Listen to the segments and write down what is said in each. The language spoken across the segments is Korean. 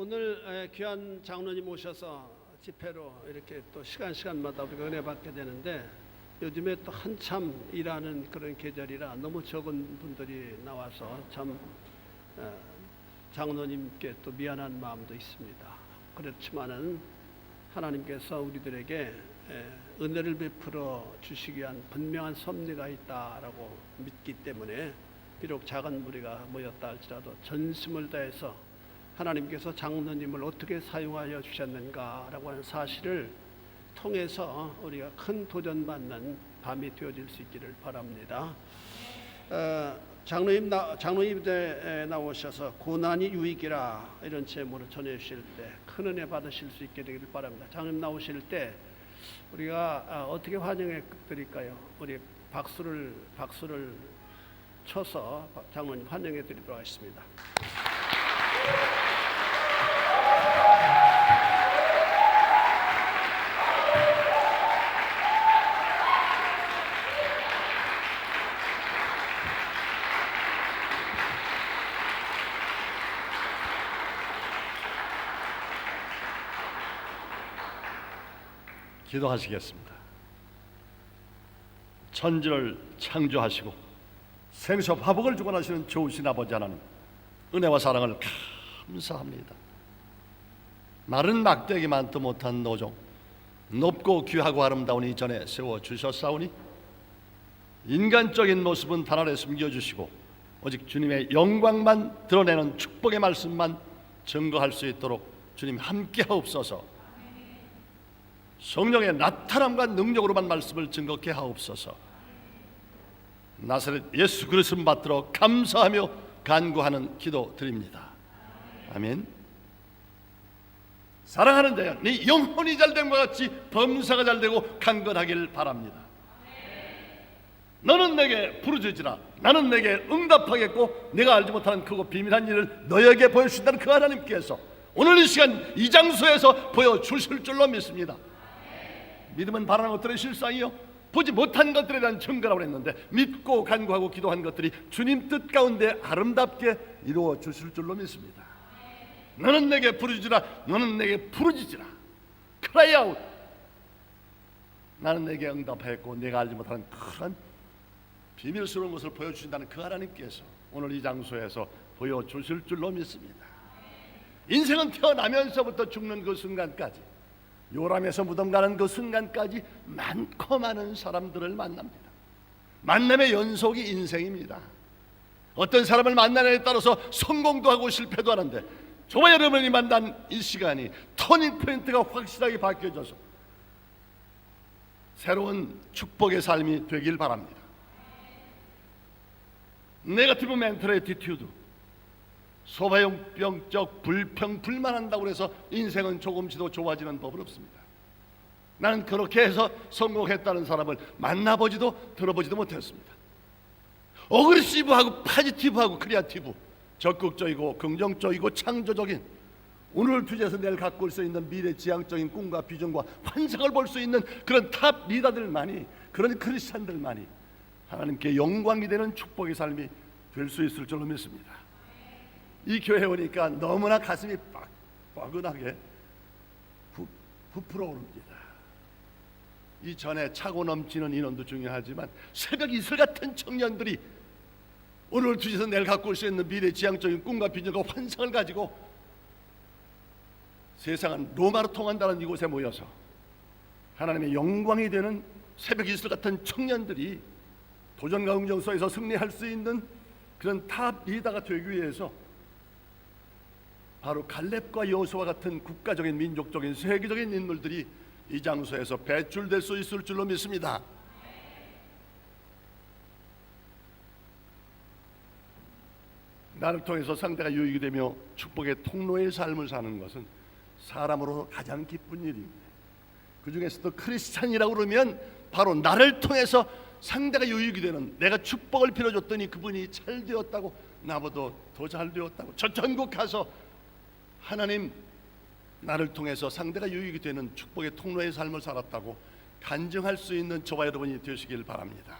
오늘 귀한 장로님 오셔서 집회로 이렇게 또 시간마다 우리가 은혜 받게 되는데, 요즘에 또 한참 일하는 그런 계절이라 너무 적은 분들이 나와서 참 장로님께 또 미안한 마음도 있습니다. 그렇지만은 하나님께서 우리들에게 은혜를 베풀어 주시기 위한 분명한 섭리가 있다라고 믿기 때문에, 비록 작은 무리가 모였다 할지라도 전심을 다해서 하나님께서 장로님을 어떻게 사용하여 주셨는가라고 하는 사실을 통해서 우리가 큰 도전받는 밤이 되어질 수 있기를 바랍니다. 장로님들에 나오셔서 고난이 유익이라 이런 제목으로 전해 주실 때 큰 은혜 받으실 수 있게 되기를 바랍니다. 장로님 나오실 때 우리가 어떻게 환영해 드릴까요? 우리 박수를 쳐서 장로님 환영해 드리도록 하겠습니다. 기도하시겠습니다. 천지를 창조하시고 생수 화복을 주관하시는 좋으신 아버지 하나님, 은혜와 사랑을 감사합니다. 마른 막대기 많도 못한 노종, 높고 귀하고 아름다운 이 전에 세워주셨사오니 인간적인 모습은 단 안에 숨겨주시고 오직 주님의 영광만 드러내는 축복의 말씀만 증거할 수 있도록 주님 함께하옵소서. 성령의 나타남과 능력으로만 말씀을 증거케 하옵소서. 나사렛 예수 그리스도 받들어 감사하며 간구하는 기도 드립니다. 아멘. 사랑하는 자여, 네 영혼이 잘됨과 같이 범사가 잘되고 강건하길 바랍니다. 너는 내게 부르짖으라. 나는 내게 응답하겠고 내가 알지 못하는 크고 비밀한 일을 너에게 보여주신다는 그 하나님께서 오늘 이 시간 이 장소에서 보여주실 줄로 믿습니다. 믿음은 바라는 것들의 실상이요 보지 못한 것들에 대한 증거라고 했는데, 믿고 간구하고 기도한 것들이 주님 뜻 가운데 아름답게 이루어 주실 줄로 믿습니다. 너는 내게 부르짖으라. 너는 내게 부르짖으라. cry out. 나는 내게 응답하였고 내가 알지 못하는 그런 비밀스러운 것을 보여주신다는 그 하나님께서 오늘 이 장소에서 보여주실 줄로 믿습니다. 인생은 태어나면서부터 죽는 그 순간까지, 요람에서 무덤 가는 그 순간까지 많고 많은 사람들을 만납니다. 만남의 연속이 인생입니다. 어떤 사람을 만나냐에 따라서 성공도 하고 실패도 하는데, 저와 여러분이 만난 이 시간이 터닝 포인트가 확실하게 바뀌어져서 새로운 축복의 삶이 되길 바랍니다. 네거티브 멘탈 애티튜드, 소화용병적 불평 불만한다고 해서 인생은 조금씩도 좋아지는 법은 없습니다. 나는 그렇게 해서 성공했다는 사람을 만나보지도 들어보지도 못했습니다. 어그레시브하고 파지티브하고 크리에이티브, 적극적이고 긍정적이고 창조적인, 오늘 주제에서 내일 갖고 올 수 있는 미래 지향적인 꿈과 비전과 환상을 볼 수 있는 그런 탑 리더들만이, 그런 크리스찬들만이 하나님께 영광이 되는 축복의 삶이 될 수 있을 줄로 믿습니다. 이 교회에 오니까 너무나 가슴이 뻐근하게 부풀어 오릅니다. 이 전에 차고 넘치는 인원도 중요하지만 새벽 이슬 같은 청년들이 오늘 주제에서 내일 갖고 올 수 있는 미래 지향적인 꿈과 비전과 환상을 가지고 세상은 로마로 통한다는 이곳에 모여서 하나님의 영광이 되는 새벽 이슬 같은 청년들이 도전과 응정소에서 승리할 수 있는 그런 탑 리더가 되기 위해서 바로 갈렙과 여호수아 같은 국가적인 민족적인 세계적인 인물들이 이 장소에서 배출될 수 있을 줄로 믿습니다. 나를 통해서 상대가 유익이 되며 축복의 통로의 삶을 사는 것은 사람으로 가장 기쁜 일입니다. 그 중에서도 크리스찬이라고 그러면 바로 나를 통해서 상대가 유익이 되는, 내가 축복을 빌어줬더니 그분이 잘 되었다고, 나보다 더 잘 되었다고, 저 전국 가서 하나님 나를 통해서 상대가 유익이 되는 축복의 통로의 삶을 살았다고 간증할 수 있는 저와 여러분이 되시길 바랍니다.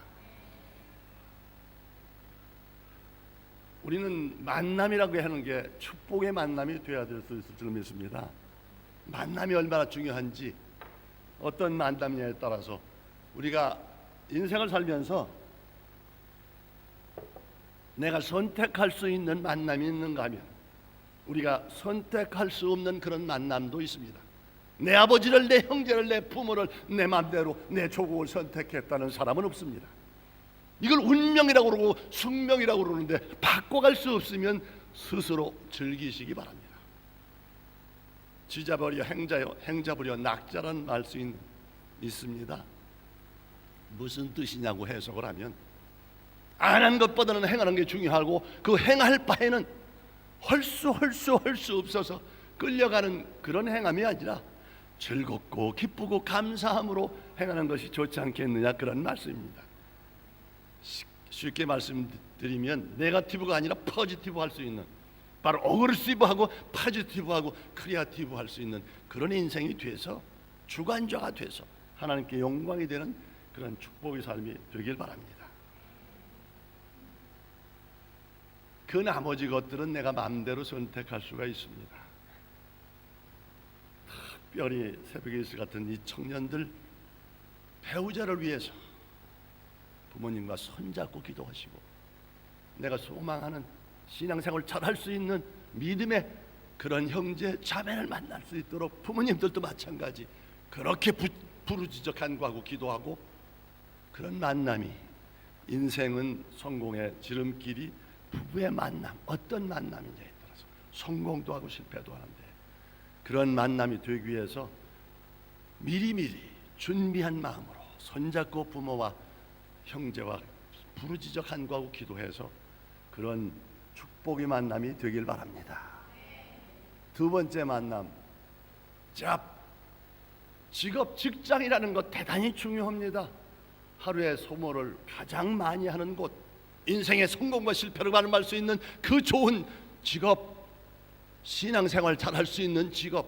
우리는 만남이라고 하는 게 축복의 만남이 되어야 될 수 있을 줄 믿습니다. 만남이 얼마나 중요한지, 어떤 만남이냐에 따라서 우리가 인생을 살면서 내가 선택할 수 있는 만남이 있는가 하면 우리가 선택할 수 없는 그런 만남도 있습니다. 내 아버지를, 내 형제를, 내 부모를 내 마음대로 내 조국을 선택했다는 사람은 없습니다. 이걸 운명이라고 그러고 숙명이라고 그러는데 바꿔갈 수 없으면 스스로 즐기시기 바랍니다. 지자버려 행자버려 낙자라는 말씀이 있습니다. 무슨 뜻이냐고 해석을 하면 안 한 것보다는 행하는 게 중요하고 그 행할 바에는 할 수 없어서 끌려가는 그런 행함이 아니라 즐겁고 기쁘고 감사함으로 행하는 것이 좋지 않겠느냐, 그런 말씀입니다. 쉽게 말씀드리면 네거티브가 아니라 포지티브 할 수 있는, 바로 어그레시브하고 포지티브하고 크리에이티브 할 수 있는 그런 인생이 돼서 주관자가 돼서 하나님께 영광이 되는 그런 축복의 삶이 되길 바랍니다. 그 나머지 것들은 내가 마음대로 선택할 수가 있습니다. 특별히 새벽에 있을 같은 이 청년들, 배우자를 위해서 부모님과 손잡고 기도하시고 내가 소망하는 신앙생활을 잘할 수 있는 믿음의 그런 형제 자매를 만날 수 있도록 부모님들도 마찬가지 그렇게 부르짖어 간구하고 기도하고, 그런 만남이 인생은 성공의 지름길이 부부의 만남, 어떤 만남이냐에 따라서 성공도 하고 실패도 하는데, 그런 만남이 되기 위해서 미리미리 준비한 마음으로 손잡고 부모와 형제와 부르짖어 간구하고 기도해서 그런 축복의 만남이 되길 바랍니다. 두 번째 만남, 직업, 직장이라는 것 대단히 중요합니다. 하루의 소모를 가장 많이 하는 곳, 인생의 성공과 실패를 가늠할 수 있는 그 좋은 직업, 신앙생활 잘할 수 있는 직업,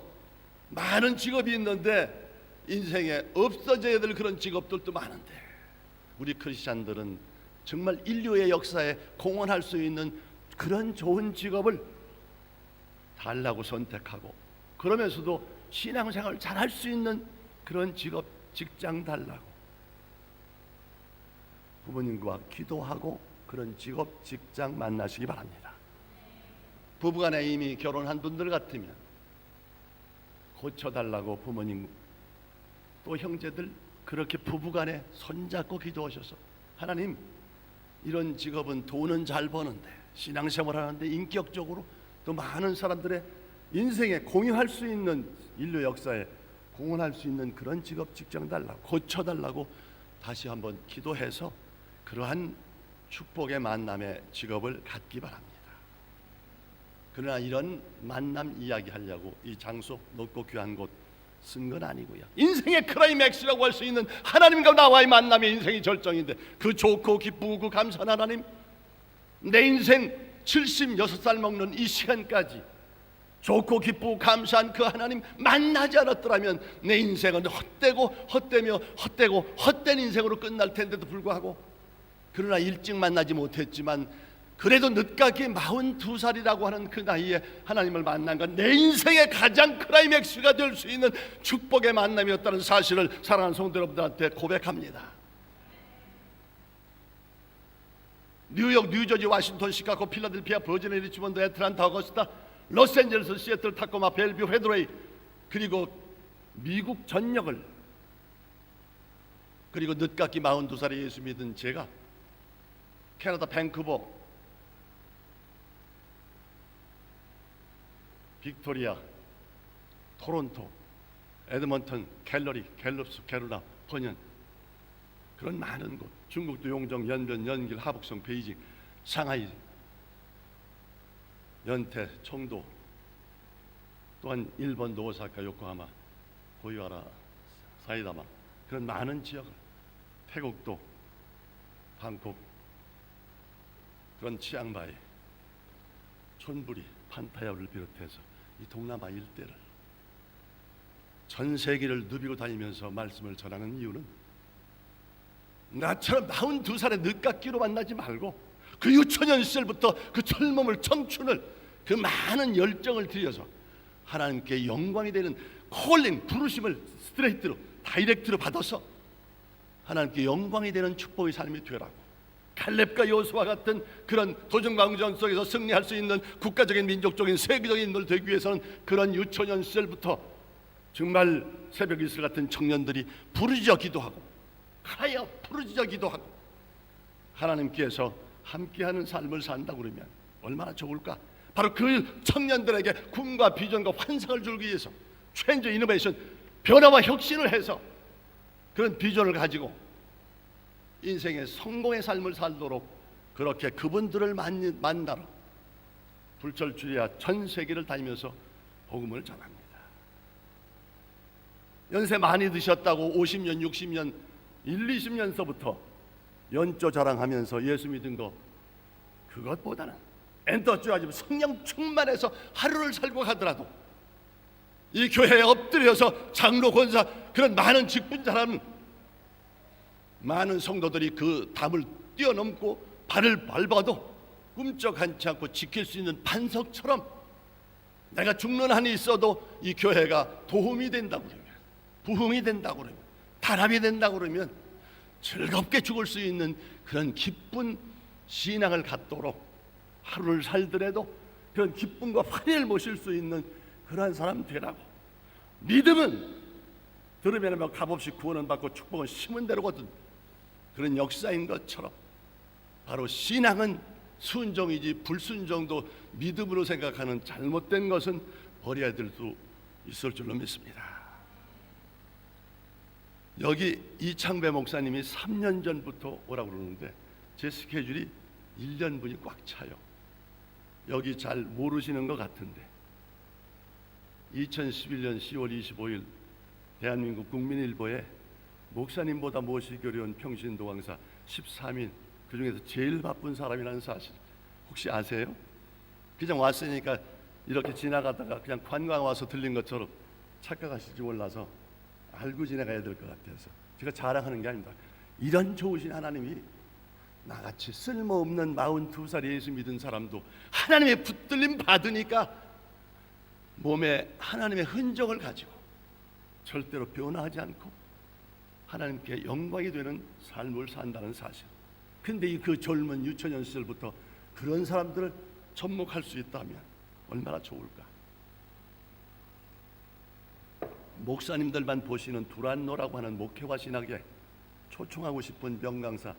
많은 직업이 있는데 인생에 없어져야 될 그런 직업들도 많은데, 우리 크리스찬들은 정말 인류의 역사에 공헌할 수 있는 그런 좋은 직업을 달라고 선택하고, 그러면서도 신앙생활을 잘할 수 있는 그런 직업, 직장 달라고 부모님과 기도하고 그런 직업, 직장 만나시기 바랍니다. 부부간에 이미 결혼한 분들 같으면 고쳐달라고 부모님 또 형제들 그렇게 부부간에 손잡고 기도하셔서, 하나님, 이런 직업은 돈은 잘 버는데 신앙생활 하는데 인격적으로 또 많은 사람들의 인생에 공유할 수 있는, 인류 역사에 공헌할 수 있는 그런 직업, 직장 달라고, 고쳐달라고 다시 한번 기도해서 그러한 축복의 만남의 직업을 갖기 바랍니다. 그러나 이런 만남 이야기하려고 이 장소, 높고 귀한 곳 쓴 건 아니고요. 인생의 클라이맥스라고 할 수 있는 하나님과 나와의 만남이 인생의 절정인데, 그 좋고 기쁘고 그 감사한 하나님, 내 인생 76살 먹는 이 시간까지 좋고 기쁘고 감사한 그 하나님 만나지 않았더라면 내 인생은 헛된 인생으로 끝날 텐데도 불구하고, 그러나 일찍 만나지 못했지만 그래도 늦가기 42살이라고 하는 그 나이에 하나님을 만난 건 내 인생의 가장 클라이맥스가 될 수 있는 축복의 만남이었다는 사실을 사랑하는 성도 여러분들한테 고백합니다. 뉴욕, 뉴저지, 워싱턴, 시카고, 필라델피아, 버지니아, 리치몬드, 애틀란타, 어거스타, 로스앤젤레스, 시애틀, 타코마, 벨뷰, 헤드레이, 그리고 미국 전역을, 그리고 늦깎이 42살에 예수 믿은 제가 캐나다 밴쿠버, 빅토리아, 토론토, 에드먼턴, 캘러리, 갤럽스, 캐롤라, 퍼년, 그런 많은 곳, 중국도 용정, 연변, 연길, 하북성, 베이징, 상하이, 연태, 청도, 또한 일본도 오사카, 요코하마, 고이와라, 사이다마, 그런 많은 지역을, 태국도 방콕, 그런 치앙마이, 촌부리, 판타야를 비롯해서 이 동남아 일대를 전 세계를 누비고 다니면서 말씀을 전하는 이유는 나처럼 42살의 늦깎이로 만나지 말고 그 유초년 시절부터 그 젊음을, 청춘을, 그 많은 열정을 들여서 하나님께 영광이 되는 콜링, 부르심을 스트레이트로, 다이렉트로 받아서 하나님께 영광이 되는 축복의 삶이 되라고, 칼렙과 여호수아 같은 그런 도전광전 속에서 승리할 수 있는 국가적인, 민족적인, 세계적인 인물 되기 위해서는 그런 유초년 시절부터 정말 새벽 이슬 같은 청년들이 부르짖어 기도하고, 하여 부르짖어 기도하고 하나님께서 함께하는 삶을 산다고 그러면 얼마나 좋을까. 바로 그 청년들에게 꿈과 비전과 환상을 주기 위해서 체인지 이노베이션, 변화와 혁신을 해서 그런 비전을 가지고 인생의 성공의 삶을 살도록 그렇게 그분들을 만나러 불철주야 전 세계를 다니면서 복음을 전합니다. 연세 많이 드셨다고 50년, 60년, 20년서부터 연조 자랑하면서 예수 믿은 거, 그것보다는 엔터주아즘 성령 충만해서 하루를 살고 가더라도 이 교회에 엎드려서 장로, 권사, 그런 많은 직분 사람, 많은 성도들이 그 담을 뛰어넘고 발을 밟아도 꿈쩍하지 않고 지킬 수 있는 반석처럼 내가 죽는 한이 있어도 이 교회가 도움이 된다고 그러면, 부흥이 된다고 그러면, 단합이 된다고 그러면 즐겁게 죽을 수 있는 그런 기쁜 신앙을 갖도록 하루를 살더라도 그런 기쁨과 환희를 모실 수 있는 그러한 사람 되라고. 믿음은 들으면 값없이 구원은 받고 축복은 심은 대로거든. 그런 역사인 것처럼 바로 신앙은 순종이지 불순종도 믿음으로 생각하는 잘못된 것은 버려야 될 수 있을 줄로 믿습니다. 여기 이창배 목사님이 3년 전부터 오라고 그러는데 제 스케줄이 1년분이 꽉 차요. 여기 잘 모르시는 것 같은데 2011년 10월 25일 대한민국 국민일보에 목사님보다 모시기 어려운 평신도 강사 13인, 그 중에서 제일 바쁜 사람이라는 사실 혹시 아세요? 그냥 왔으니까 이렇게 지나가다가 그냥 관광 와서 들린 것처럼 착각하실지 몰라서 알고 지나가야 될 것 같아서 제가 자랑하는 게 아닙니다. 이런 좋으신 하나님이 나같이 쓸모없는 42살 예수 믿은 사람도 하나님의 붙들림 받으니까 몸에 하나님의 흔적을 가지고 절대로 변화하지 않고 하나님께 영광이 되는 삶을 산다는 사실. 근데 그 젊은 유초년 시절부터 그런 사람들을 접목할 수 있다면 얼마나 좋을까. 목사님들만 보시는 두란노라고 하는 목회와 신학에 초청하고 싶은 명강사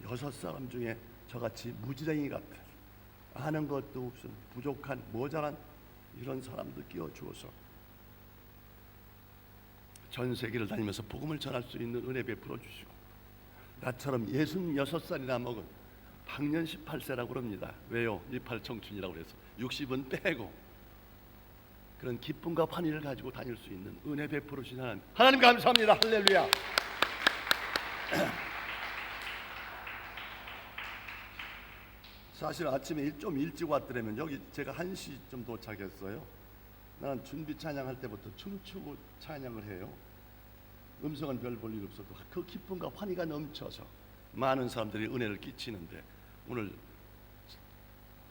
6사람 중에 저같이 무지랭이 같은, 아는 것도 없은 부족한 모자란 이런 사람들 끼워주어서 전 세계를 다니면서 복음을 전할 수 있는 은혜 베풀어 주시고, 나처럼 66살이나 먹은 방년 18세라고 그럽니다. 왜요? 18 청춘이라고 그래서 60은 빼고 그런 기쁨과 환희를 가지고 다닐 수 있는 은혜 베풀어 주시는 하나님 감사합니다. 할렐루야. 사실 아침에 좀 일찍 왔더라면 여기 제가 1시쯤 도착했어요. 나는 준비 찬양할 때부터 춤추고 찬양을 해요. 음성은 별 볼 일 없어도 그 기쁨과 환희가 넘쳐서 많은 사람들이 은혜를 끼치는데 오늘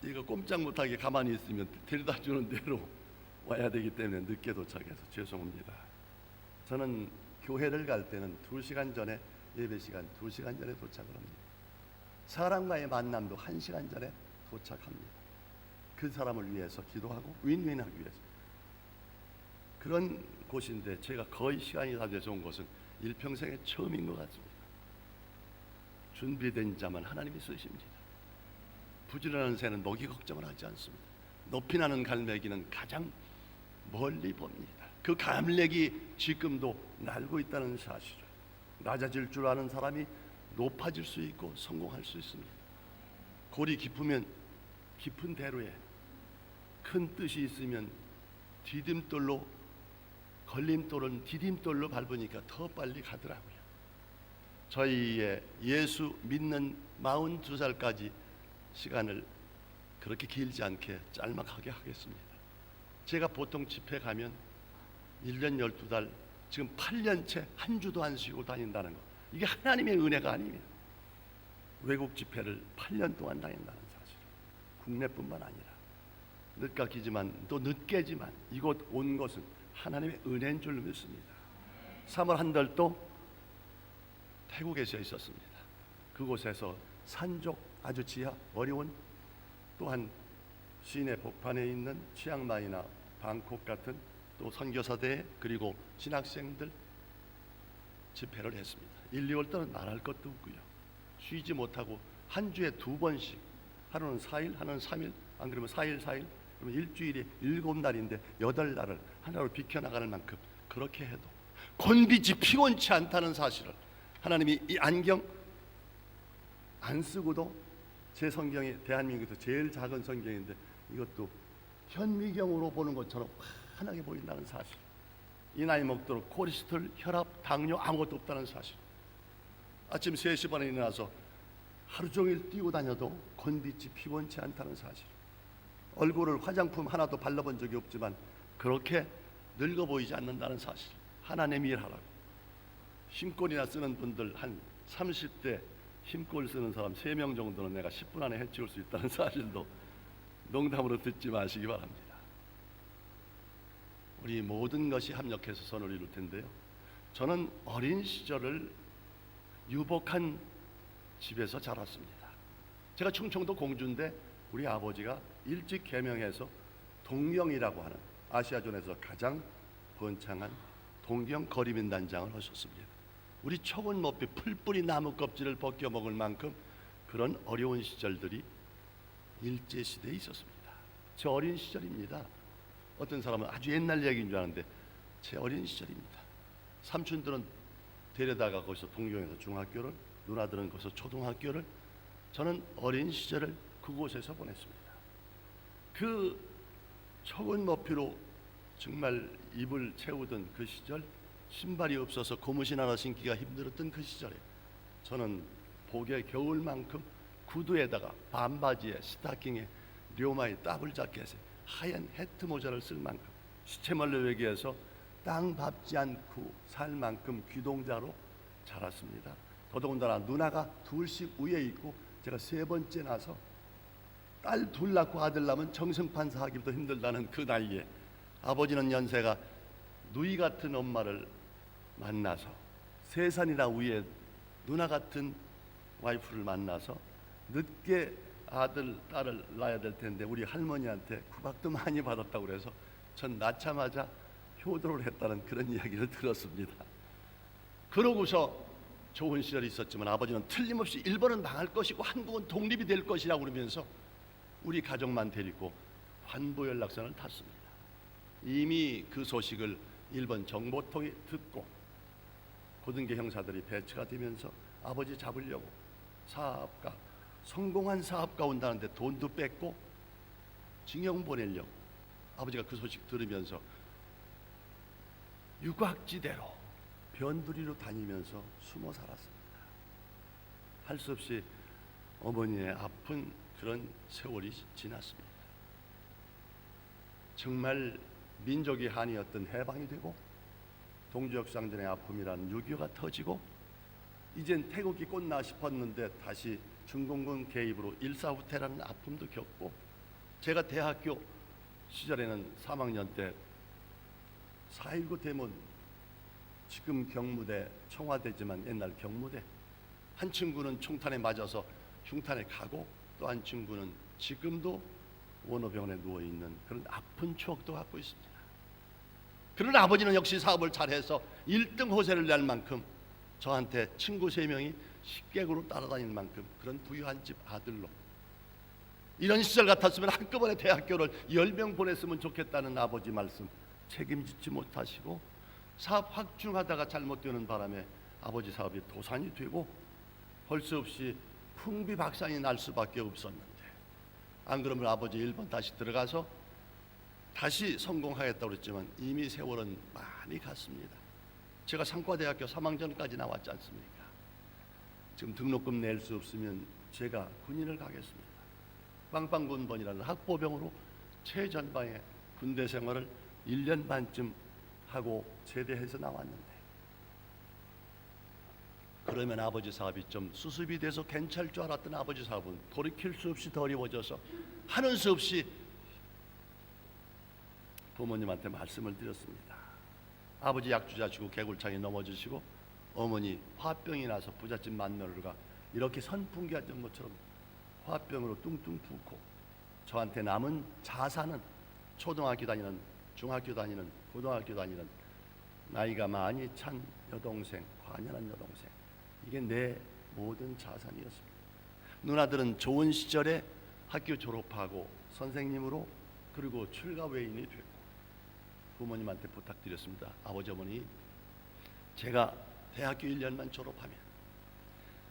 이거 꼼짝 못하게 가만히 있으면 데려다 주는 대로 와야 되기 때문에 늦게 도착해서 죄송합니다. 저는 교회를 갈 때는 2시간 전에, 예배 시간 2시간 전에 도착을 합니다. 사람과의 만남도 1시간 전에 도착합니다. 그 사람을 위해서 기도하고 윈윈하기 위해서. 그런 곳인데 제가 거의 시간이 다 돼서 온 것은 일평생의 처음인 것 같습니다. 준비된 자만 하나님이 쓰십니다. 부지런한 새는 먹이 걱정을 하지 않습니다. 높이 나는 갈매기는 가장 멀리 봅니다. 그 갈매기 지금도 날고 있다는 사실을, 낮아질 줄 아는 사람이 높아질 수 있고 성공할 수 있습니다. 골이 깊으면 깊은 대로에, 큰 뜻이 있으면 디딤돌로, 걸림돌은 디딤돌로 밟으니까 더 빨리 가더라고요. 저희의 예수 믿는 42살까지 시간을 그렇게 길지 않게 짤막하게 하겠습니다. 제가 보통 집회 가면 1년 12달, 지금 8년째 한 주도 안 쉬고 다닌다는 것, 이게 하나님의 은혜가 아닙니다. 외국 집회를 8년 동안 당했다는 사실. 국내뿐만 아니라 늦가 기지만 또 늦게지만 이곳 온 것은 하나님의 은혜인 줄 믿습니다. 3월 한 달도 태국에서 있었습니다. 그곳에서 산족 아주 지하 어려운 또한 시내 복판에 있는 치앙마이나 방콕 같은 또 선교사대 그리고 신학생들 집회를 했습니다. 1, 2월 달은 말할 것도 없고요. 쉬지 못하고 한 주에 2번씩 하루는 4일 하루는 3일 안 그러면 4일 그러면 일주일에 7날인데 8날을 하나로 비켜나가는 만큼 그렇게 해도 곤비지 피곤치 않다는 사실을 하나님이 이 안경 안 쓰고도 제 성경이 대한민국에서 제일 작은 성경인데 이것도 현미경으로 보는 것처럼 환하게 보인다는 사실, 이 나이 먹도록 콜레스테롤, 혈압, 당뇨 아무것도 없다는 사실, 아침 3시 반에 일어나서 하루 종일 뛰고 다녀도 곤비지 피곤치 않다는 사실, 얼굴을 화장품 하나도 발라본 적이 없지만 그렇게 늙어 보이지 않는다는 사실, 하나님 일하라고 힘골이나 쓰는 분들 한 30대 힘골 쓰는 사람 3명 정도는 내가 10분 안에 해치울 수 있다는 사실도 농담으로 듣지 마시기 바랍니다. 우리 모든 것이 합력해서 선을 이룰 텐데요, 저는 어린 시절을 유복한 집에서 자랐습니다. 제가 충청도 공주인데 우리 아버지가 일찍 개명해서 동경이라고 하는 아시아존에서 가장 번창한 동경 거리민단장을 하셨습니다. 우리 척은 높이 풀뿌리 나무 껍질을 벗겨 먹을 만큼 그런 어려운 시절들이 일제시대에 있었습니다. 제 어린 시절입니다. 어떤 사람은 아주 옛날 얘기인 줄 아는데 제 어린 시절입니다. 삼촌들은 데려다가 거기서 동경에서 중학교를, 누나들은 거기서 초등학교를, 저는 어린 시절을 그곳에서 보냈습니다. 그 척은 높이로 정말 입을 채우던 그 시절, 신발이 없어서 고무신 하나 신기가 힘들었던 그 시절에 저는 복에 겨울만큼 구두에다가 반바지에 스타킹에 료마의 더블 자켓에 하얀 해트 모자를 쓸 만큼 시체멀레 외기에서 땅 밟지 않고 살 만큼 귀동자로 자랐습니다. 더더군다나 누나가 둘씩 위에 있고 제가 3번째 나서 딸 2 낳고 아들 낳으면 정승판사 하기도 힘들다는 그 나이에 아버지는 연세가 누이 같은 엄마를 만나서 3살이나 위에 누나 같은 와이프를 만나서 늦게 아들, 딸을 낳아야 될 텐데 우리 할머니한테 구박도 많이 받았다고 그래서 전 낳자마자 효도를 했다는 그런 이야기를 들었습니다. 그러고서 좋은 시절이 있었지만 아버지는 틀림없이 일본은 망할 것이고 한국은 독립이 될 것이라고 그러면서 우리 가족만 데리고 환보 연락선을 탔습니다. 이미 그 소식을 일본 정보통이 듣고 고등계 형사들이 배치가 되면서 아버지 잡으려고 사업가, 성공한 사업가 온다는데 돈도 뺏고 징용 보내려고 아버지가 그 소식 들으면서 유곽지대로 변두리로 다니면서 숨어 살았습니다. 할 수 없이 어머니의 아픈 그런 세월이 지났습니다. 정말 민족이 한이었던 해방이 되고 동주역상전의 아픔이라는 6.25가 터지고 이젠 태국이 꽂나 싶었는데 다시 중공군 개입으로 일사후퇴라는 아픔도 겪고 제가 대학교 시절에는 3학년 때 4.19 대문, 지금 경무대 청와대지만 옛날 경무대, 한 친구는 총탄에 맞아서 흉탄에 가고 또 한 친구는 지금도 원어병원에 누워있는 그런 아픈 추억도 갖고 있습니다. 그러나 아버지는 역시 사업을 잘해서 1등 호세를 낼 만큼 저한테 친구 3명이 식객으로 따라다닐 만큼 그런 부유한 집 아들로, 이런 시절 같았으면 한꺼번에 대학교를 10명 보냈으면 좋겠다는 아버지 말씀 책임지지 못하시고 사업 확충하다가 잘못되는 바람에 아버지 사업이 도산이 되고 할 수 없이 풍비박산이 날 수밖에 없었는데, 안 그러면 아버지 일본 다시 들어가서 다시 성공하겠다고 그랬지만 이미 세월은 많이 갔습니다. 제가 상과대학교 3학년까지 나왔지 않습니까? 지금 등록금 낼 수 없으면 제가 군인을 가겠습니다. 빵빵군번이라는 학보병으로 최전방에 군대 생활을 1년 반쯤 하고 제대해서 나왔는데 그러면 아버지 사업이 좀 수습이 돼서 괜찮을 줄 알았던 아버지 사업은 돌이킬 수 없이 더 어려워져서 하는 수 없이 부모님한테 말씀을 드렸습니다. 아버지 약주자시고 개굴창에 넘어지시고 어머니 화병이 나서 부잣집 맏며느리가 이렇게 선풍기하던 것처럼 화병으로 뚱뚱 붓고 저한테 남은 자산은 초등학교 다니는, 중학교 다니는, 고등학교 다니는 나이가 많이 찬 여동생, 관연한 여동생, 이게 내 모든 자산이었습니다. 누나들은 좋은 시절에 학교 졸업하고 선생님으로 그리고 출가 외인이 됐고 부모님한테 부탁드렸습니다. 아버지 어머니, 제가 대학교 1년만 졸업하면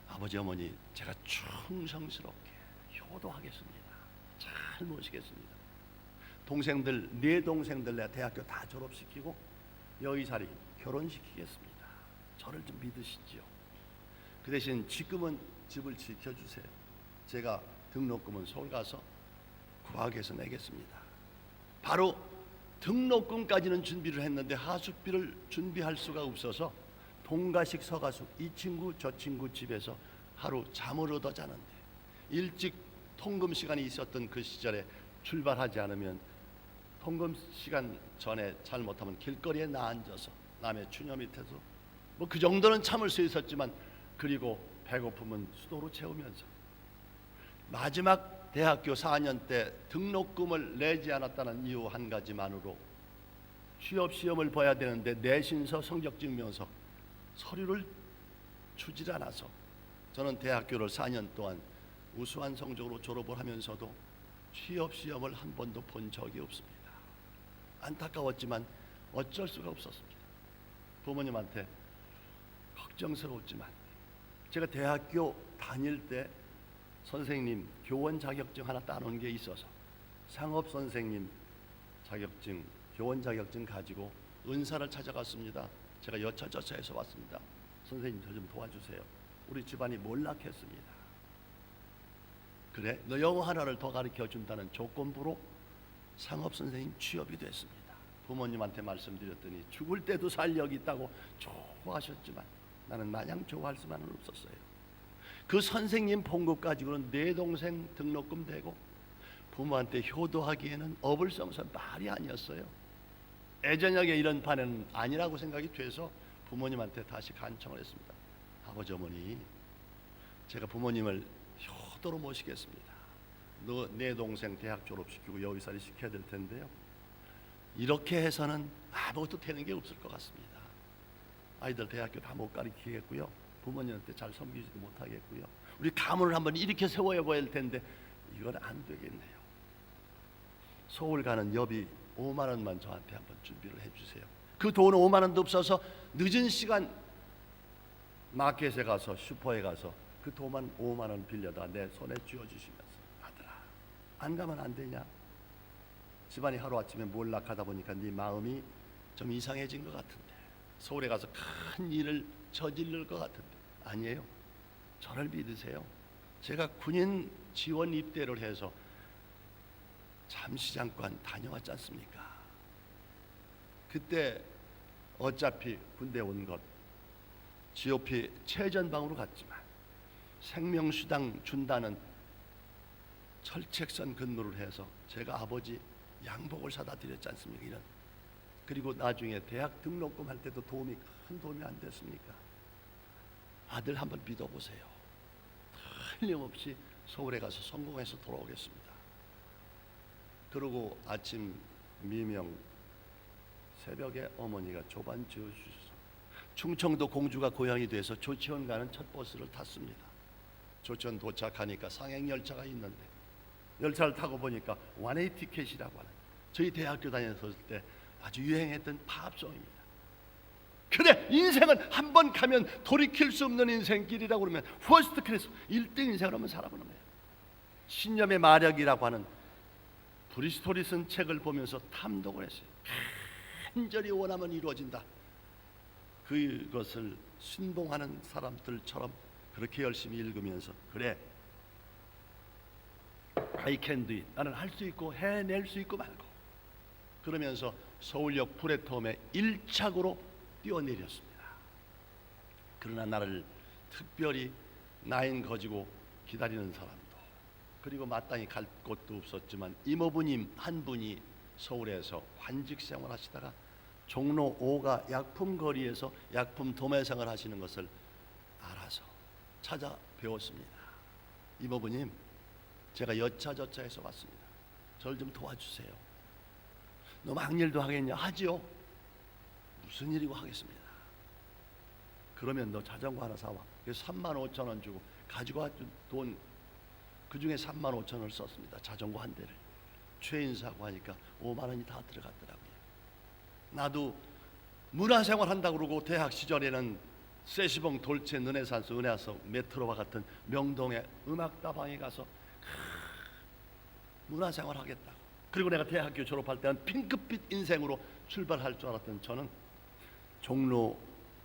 아버지 어머니 제가 충성스럽게 효도하겠습니다. 잘 모시겠습니다. 동생들, 네 동생들 내가 대학교 다 졸업시키고 여의살이 결혼시키겠습니다. 저를 좀 믿으시지요. 그 대신 지금은 집을 지켜주세요. 제가 등록금은 서울 가서 구하게해서 내겠습니다. 바로 등록금까지는 준비를 했는데 하숙비를 준비할 수가 없어서 동가식 서가숙 이 친구 저 친구 집에서 하루 잠을 얻어 자는데 일찍 통금 시간이 있었던 그 시절에 출발하지 않으면 통금 시간 전에 잘못하면 길거리에 나앉아서 남의 추녀 밑에서 뭐 그 정도는 참을 수 있었지만 그리고 배고픔은 수도로 채우면서 마지막 대학교 4년 때 등록금을 내지 않았다는 이유 한 가지만으로 취업 시험을 봐야 되는데 내신서 성적증명서 서류를 주질 않아서 저는 대학교를 4년 동안 우수한 성적으로 졸업을 하면서도 취업 시험을 한 번도 본 적이 없습니다. 안타까웠지만 어쩔 수가 없었습니다. 부모님한테 걱정스러웠지만 제가 대학교 다닐 때 선생님 교원 자격증 하나 따놓은 게 있어서 상업 선생님 자격증, 교원 자격증 가지고 은사를 찾아갔습니다. 제가 여차저차해서 왔습니다. 선생님 저 좀 도와주세요. 우리 집안이 몰락했습니다. 그래, 너 영어 하나를 더 가르쳐 준다는 조건부로 상업 선생님 취업이 됐습니다. 부모님한테 말씀드렸더니 죽을 때도 살력이 있다고 좋아하셨지만 나는 마냥 좋아할 수만은 없었어요. 그 선생님 봉급 가지고는 내 동생 등록금 대고 부모한테 효도하기에는 어불성설 말이 아니었어요. 애저녁에 이런 판은 아니라고 생각이 돼서 부모님한테 다시 간청을 했습니다. 아버지 어머니, 제가 부모님을 효도로 모시겠습니다. 너 내 동생 대학 졸업시키고 여의살이 시켜야 될 텐데요. 이렇게 해서는 아무것도 되는 게 없을 것 같습니다. 아이들 대학교 다 못 가르치겠고요. 부모님한테 잘 섬기지도 못하겠고요. 우리 가문을 한번 이렇게 세워야 할 텐데 이건 안 되겠네요. 서울 가는 여비 5만 원만 저한테 한번 준비를 해주세요. 그 돈은 5만 원도 없어서 늦은 시간 마켓에 가서 슈퍼에 가서 그 돈만 5만 원 빌려다 내 손에 쥐어주시면서 아들아 안 가면 안 되냐? 집안이 하루아침에 몰락하다 보니까 네 마음이 좀 이상해진 것 같은데 서울에 가서 큰 일을 저지를 것 같은데 아니에요. 저를 믿으세요. 제가 군인 지원 입대를 해서 잠시 잠깐 다녀왔지 않습니까? 그때 어차피 군대 온 것 GOP 최전방으로 갔지만 생명수당 준다는 철책선 근무를 해서 제가 아버지 양복을 사다 드렸지 않습니까? 이런. 그리고 나중에 대학 등록금 할 때도 큰 도움이 안 됐습니까? 아들 한번 믿어보세요. 틀림없이 서울에 가서 성공해서 돌아오겠습니다. 그러고 아침 미명 새벽에 어머니가 조반 지어주셔서 충청도 공주가 고향이 돼서 조치원 가는 첫 버스를 탔습니다. 조치원 도착하니까 상행열차가 있는데 열차를 타고 보니까 원웨이 티켓이라고 하는 저희 대학교 다녔을 때 아주 유행했던 팝송입니다. 그래, 인생은 한 번 가면 돌이킬 수 없는 인생길이라고 그러면 퍼스트 클래스 1등 인생을 한번 살아보는 거예요. 신념의 마력이라고 하는 브리스톨이 쓴 책을 보면서 탐독을 했어요. 간절히 원하면 이루어진다. 그것을 순봉하는 사람들처럼 그렇게 열심히 읽으면서 그래, I can do it. 나는 할 수 있고 해낼 수 있고 말고 그러면서 서울역 플랫폼에 1착으로 뛰어내렸습니다. 그러나 나를 특별히 나인 거지고 기다리는 사람도, 그리고 마땅히 갈 곳도 없었지만 이모부님 한 분이 서울에서 환직 생활하시다가 종로 5가 약품 거리에서 약품 도매상을 하시는 것을 알아서 찾아 배웠습니다. 이모부님, 제가 여차저차해서 왔습니다. 저를 좀 도와주세요. 너 막일도 하겠냐? 하지요. 무슨 일이고 하겠습니다. 그러면 너 자전거 하나 사와. 그래서 35,000원 주고 가지고 왔던 돈, 그 중에 35,000원을 썼습니다. 자전거 한 대를. 최인사고 하니까 5만 원이 다 들어갔더라고요. 나도 문화생활 한다고 그러고 대학 시절에는 세시봉, 돌체, 르네상스, 은하석, 메트로와 같은 명동의 음악다방에 가서 문화생활 하겠다고. 그리고 내가 대학교 졸업할 때는 핑크빛 인생으로 출발할 줄 알았던 저는 종로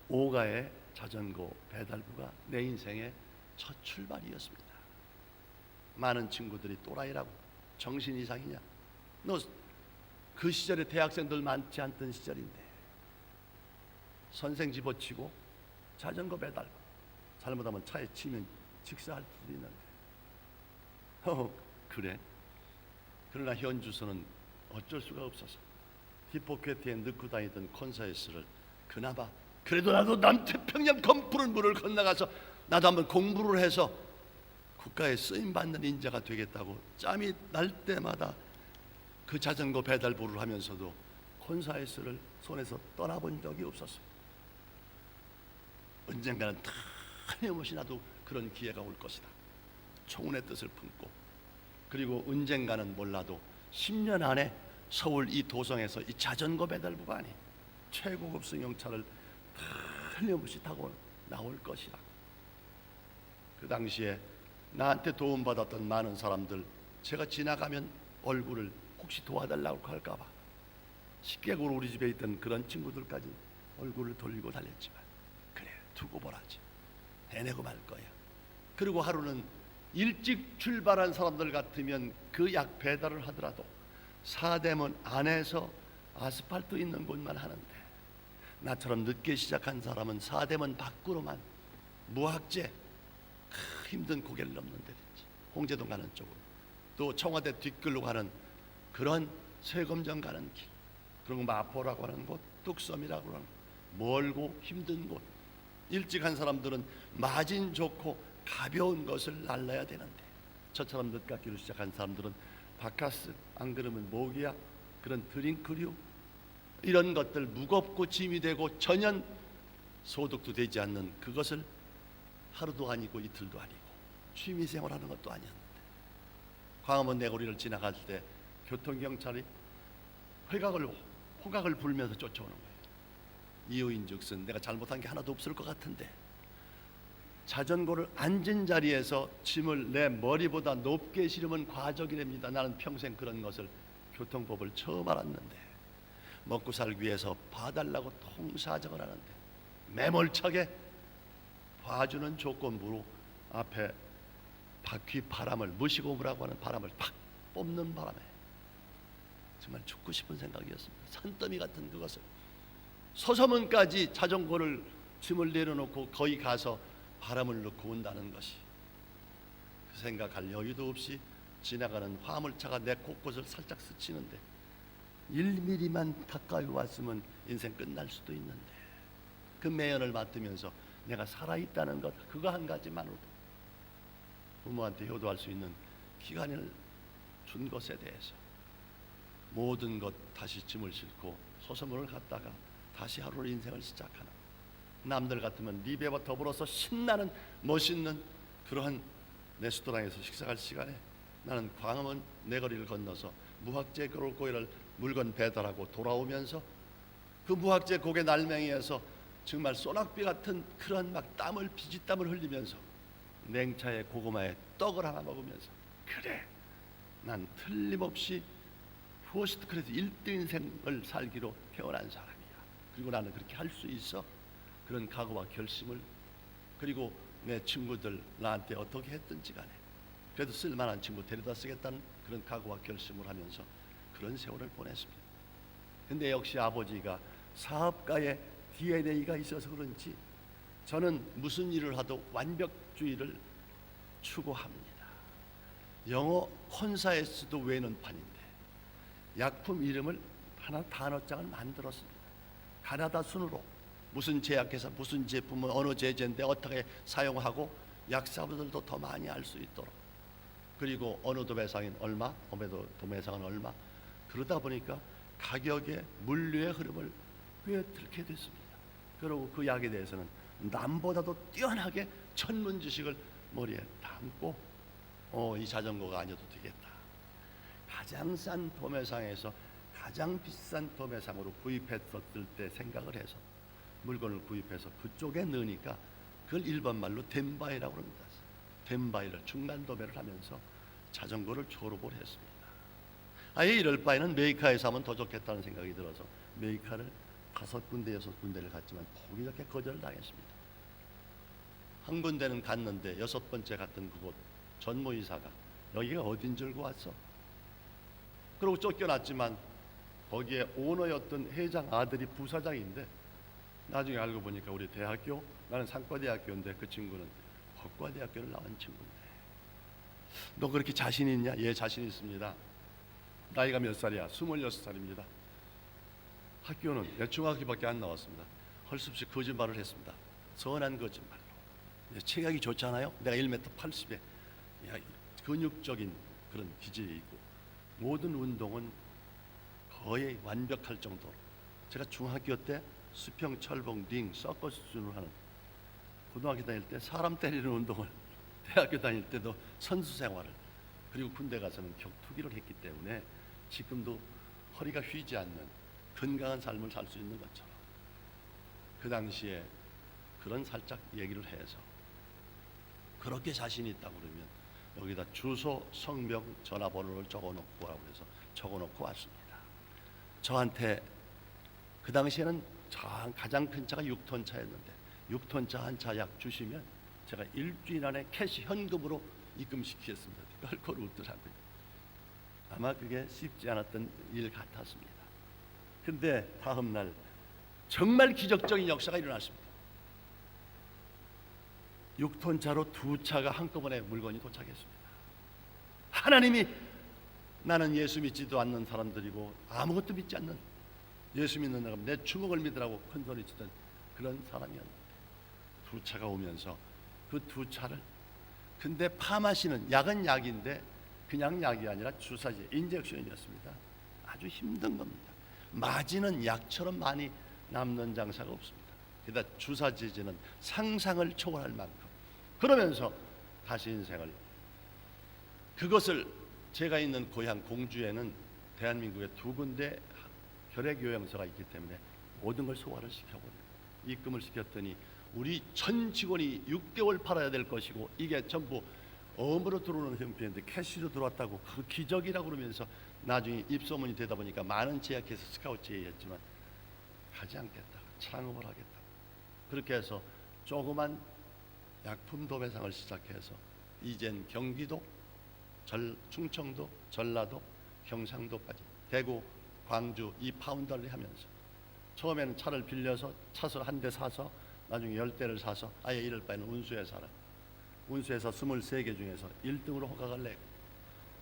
5가의 자전거 배달부가 내 인생의 첫 출발이었습니다. 많은 친구들이 또라이라고, 정신 이상이냐, 너 그 시절에 대학생들 많지 않던 시절인데 선생 집어치고 자전거 배달부, 잘못하면 차에 치면 직사할 수도 있는데 그래. 그러나 현주소는 어쩔 수가 없어서 힙포켓에 넣고 다니던 콘사이스를 그나마 그래도 나도 남태평양 검푸른 물을 건너가서 나도 한번 공부를 해서 국가에 쓰임받는 인재가 되겠다고 짬이 날 때마다 그 자전거 배달부를 하면서도 콘사이스를 손에서 떠나본 적이 없었어요. 언젠가는 틀림없이 나도 그런 기회가 올 것이다. 총훈의 뜻을 품고, 그리고 언젠가는 몰라도 10년 안에 서울 이 도성에서 이 자전거 배달부가 아닌 최고급 승용차를 틀림없이 타고 나올 것이라. 그 당시에 나한테 도움받았던 많은 사람들, 제가 지나가면 얼굴을 혹시 도와달라고 할까봐 식객으로 우리 집에 있던 그런 친구들까지 얼굴을 돌리고 달랬지만, 그래 두고 보라지, 해내고 말 거야. 그리고 하루는 일찍 출발한 사람들 같으면 그 약 배달을 하더라도 사대문 안에서 아스팔트 있는 곳만 하는데, 나처럼 늦게 시작한 사람은 사대문 밖으로만 무학재 힘든 고개를 넘는 데든지 홍제동 가는 쪽으로, 또 청와대 뒷길로 가는 그런 세검정 가는 길, 그리고 마포라고 하는 곳, 뚝섬이라고 하는 멀고 힘든 곳, 일찍 한 사람들은 마진 좋고 가벼운 것을 날라야 되는데, 저처럼 늦깎이로 시작한 사람들은 바카스, 안 그러면 모기야, 그런 드링크류, 이런 것들 무겁고 짐이 되고 전혀 소득도 되지 않는 그것을 하루도 아니고 이틀도 아니고 취미생활하는 것도 아니었는데, 광화문 내거리를 지나갈 때 교통경찰이 호각을 불면서 쫓아오는 거예요. 이유인즉슨 내가 잘못한 게 하나도 없을 것 같은데, 자전거를 앉은 자리에서 짐을 내 머리보다 높게 실으면 과적이랍니다. 나는 평생 그런 것을, 교통법을 처음 알았는데, 먹고 살기 위해서 봐달라고 통사정을 하는데 매몰차게 봐주는 조건부로 앞에 바퀴 바람을, 무시고무라고 하는 바람을 팍 뽑는 바람에 정말 죽고 싶은 생각이었습니다. 산더미 같은 그것을, 서서문까지 자전거를 짐을 내려놓고 거기 가서 바람을 넣고 온다는 것이, 그 생각할 여유도 없이 지나가는 화물차가 내 곳곳을 살짝 스치는데 1mm만 가까이 왔으면 인생 끝날 수도 있는데, 그 매연을 맡으면서 내가 살아있다는 것, 그거 한 가지만으로도 부모한테 효도할 수 있는 기간을 준 것에 대해서 모든 것 다시 짐을 싣고 소서문을 갔다가 다시 하루를 인생을 시작하는, 남들 같으면 리베와 더불어서 신나는 멋있는 그러한 레스토랑에서 식사할 시간에 나는 광화문 내거리를 건너서 무학재 고개를 물건 배달하고 돌아오면서 그 무학재 고개 날맹이에서 정말 소낙비 같은 그런 막 땀을, 비지땀을 흘리면서 냉차에 고구마에 떡을 하나 먹으면서, 그래 난 틀림없이 포스트 크래스 1등 인생을 살기로 태어난 사람이야. 그리고 나는 그렇게 할 수 있어. 그런 각오와 결심을, 그리고 내 친구들 나한테 어떻게 했든지 간에 그래도 쓸만한 친구 데려다 쓰겠다는 그런 각오와 결심을 하면서 그런 세월을 보냈습니다. 근데 역시 아버지가 사업가의 DNA가 있어서 그런지 저는 무슨 일을 하도 완벽주의를 추구합니다. 영어 콘사에스도 외는 판인데 약품 이름을 하나 단어장을 만들었습니다. 가나다 순으로 무슨 제약회사 무슨 제품은 어느 제재인데 어떻게 사용하고 약사분들도 더 많이 알 수 있도록, 그리고 어느 도매상인 얼마, 어느 도매상은 얼마, 그러다 보니까 가격의 물류의 흐름을 꿰뚫게 됐습니다. 그리고 그 약에 대해서는 남보다도 뛰어나게 전문 지식을 머리에 담고 이 자전거가 아니어도 되겠다. 가장 싼 도매상에서 가장 비싼 도매상으로 구입했었을 때 생각을 해서 물건을 구입해서 그쪽에 넣으니까 그걸 일반 말로 덴바이라고 합니다. 덴바이를 중간 도매를 하면서 자전거를 졸업을 했습니다. 아예 이럴 바에는 메이카에서 하면 더 좋겠다는 생각이 들어서 메이카를 5군데 6군데를 갔지만 보기 좋게 거절을 당했습니다. 한 군데는 갔는데 6번째 갔던 그곳 전무이사가 여기가 어딘 줄 왔어. 그러고 쫓겨났지만 거기에 오너였던 회장 아들이 부사장인데 나중에 알고 보니까 우리 대학교, 나는 상과대학교인데 그 친구는 법과대학교를 나온 친구인데, 너 그렇게 자신 있냐? 예, 자신 있습니다. 나이가 몇 살이야? 26살입니다. 학교는 중학교밖에 안 나왔습니다. 할 수 없이 거짓말을 했습니다. 선한 거짓말로. 체격이 좋잖아요. 내가 1m 80에 근육적인 그런 기질이 있고 모든 운동은 거의 완벽할 정도로, 제가 중학교 때 수평, 철봉, 링, 서커스 수준을 하는, 고등학교 다닐 때 사람 때리는 운동을, 대학교 다닐 때도 선수 생활을, 그리고 군대 가서는 격투기를 했기 때문에 지금도 허리가 휘지 않는 건강한 삶을 살 수 있는 것처럼, 그 당시에 그런 살짝 얘기를 해서 그렇게 자신 있다고 그러면 여기다 주소, 성명, 전화번호를 적어놓고 와라고 해서 적어놓고 왔습니다. 저한테 그 당시에는 가장 큰 차가 6톤 차였는데 6톤 차 한 차 약 주시면 제가 일주일 안에 캐시 현금으로 입금시키겠습니다. 껄껄 웃더라고요. 아마 그게 쉽지 않았던 일 같았습니다. 근데 다음 날 정말 기적적인 역사가 일어났습니다. 6톤 차로 2차가 한꺼번에 물건이 도착했습니다. 하나님이, 나는 예수 믿지도 않는 사람들이고 아무것도 믿지 않는, 예수 믿는 사람 내 주먹을 믿으라고 큰 소리 치던 그런 사람이었는데 2차가 오면서 그 2차를, 근데 파마시는 약은 약인데 그냥 약이 아니라 주사제, 인젝션이었습니다. 아주 힘든 겁니다. 맞이는 약처럼 많이 남는 장사가 없습니다. 게다가 주사제제는 상상을 초월할 만큼, 그러면서 다시 인생을, 그것을 제가 있는 고향 공주에는 대한민국에 2군데 결핵요양소가 있기 때문에 모든 걸 소화를 시켜버려요. 입금을 시켰더니 우리 전 직원이 6개월 팔아야 될 것이고 이게 전부 어음으로 들어오는 형편인데 캐시로 들어왔다고, 그 기적이라고 그러면서 나중에 입소문이 되다 보니까 많은 제약회사 스카우트 제의했지만 하지 않겠다, 창업을 하겠다. 그렇게 해서 조그만 약품 도매상을 시작해서 이젠 경기도, 충청도, 전라도, 경상도까지, 대구, 광주 이 파운더를 하면서 처음에는 차를 빌려서 차를 한 대 사서 나중에 10대를 사서 아예 이럴 바에는 운수회사라, 운수회사 23개 중에서 1등으로 허가를 내고,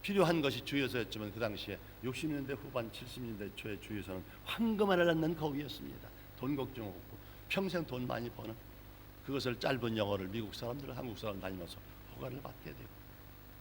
필요한 것이 주유소였지만 그 당시에 60년대 후반 70년대 초에 주유소는 황금알을 낳는 거기였습니다. 돈 걱정 없고 평생 돈 많이 버는, 그것을 짧은 영어를 미국 사람들, 한국 사람 다니면서 허가를 받게 되고,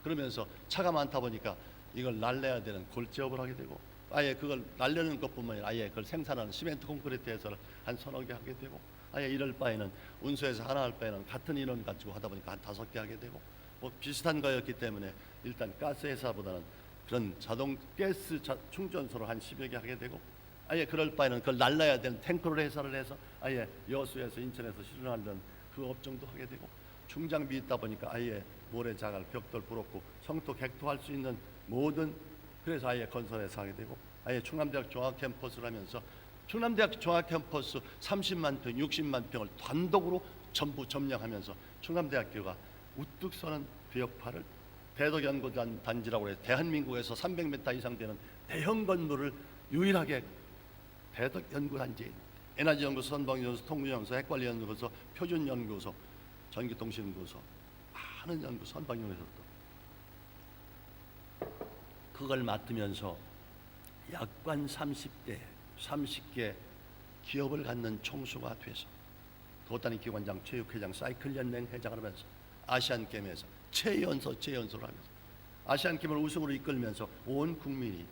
그러면서 차가 많다 보니까 이걸 날려야 되는 골재업을 하게 되고, 아예 그걸 날려는 것뿐만 아니라 아예 그걸 생산하는 시멘트 콘크리트 회사를 한 3-4개 하게 되고, 아예 이럴 바에는 운수회사 하나 할 바에는 같은 인원 가지고 하다 보니까 한 5개 하게 되고, 뭐 비슷한 거였기 때문에 일단 가스 회사보다는 그런 자동 가스 충전소를 한 10여 개 하게 되고, 아예 그럴 바에는 그걸 날라야 되는 탱크를 회사를 해서 아예 여수에서 인천에서 실행하는 그 업종도 하게 되고, 중장비 있다 보니까 아예 모래자갈, 벽돌, 부럽고 성토 객토할 수 있는 모든, 그래서 아예 건설회사 하게 되고, 아예 충남대학 종합캠퍼스를 하면서 충남대학 종합캠퍼스 30만 평, 60만 평을 단독으로 전부 점령하면서 충남대학교가 우뚝 서는 비역파를 대덕연구단지라고 해서 대한민국에서 300m 이상 되는 대형 건물을 유일하게 대덕연구단지에 에너지연구소, 선방연구소, 통근연구소, 핵관리연구소, 표준연구소, 전기통신연구소, 많은 연구 선방연구소도 그걸 맡으면서 약관 30개 기업을 갖는 총수가 돼서 도단위 기관장, 체육회장, 사이클연맹 회장을 하면서 아시안게임에서 최연소를 하면서 아시안게임을 우승으로 이끌면서 온 국민이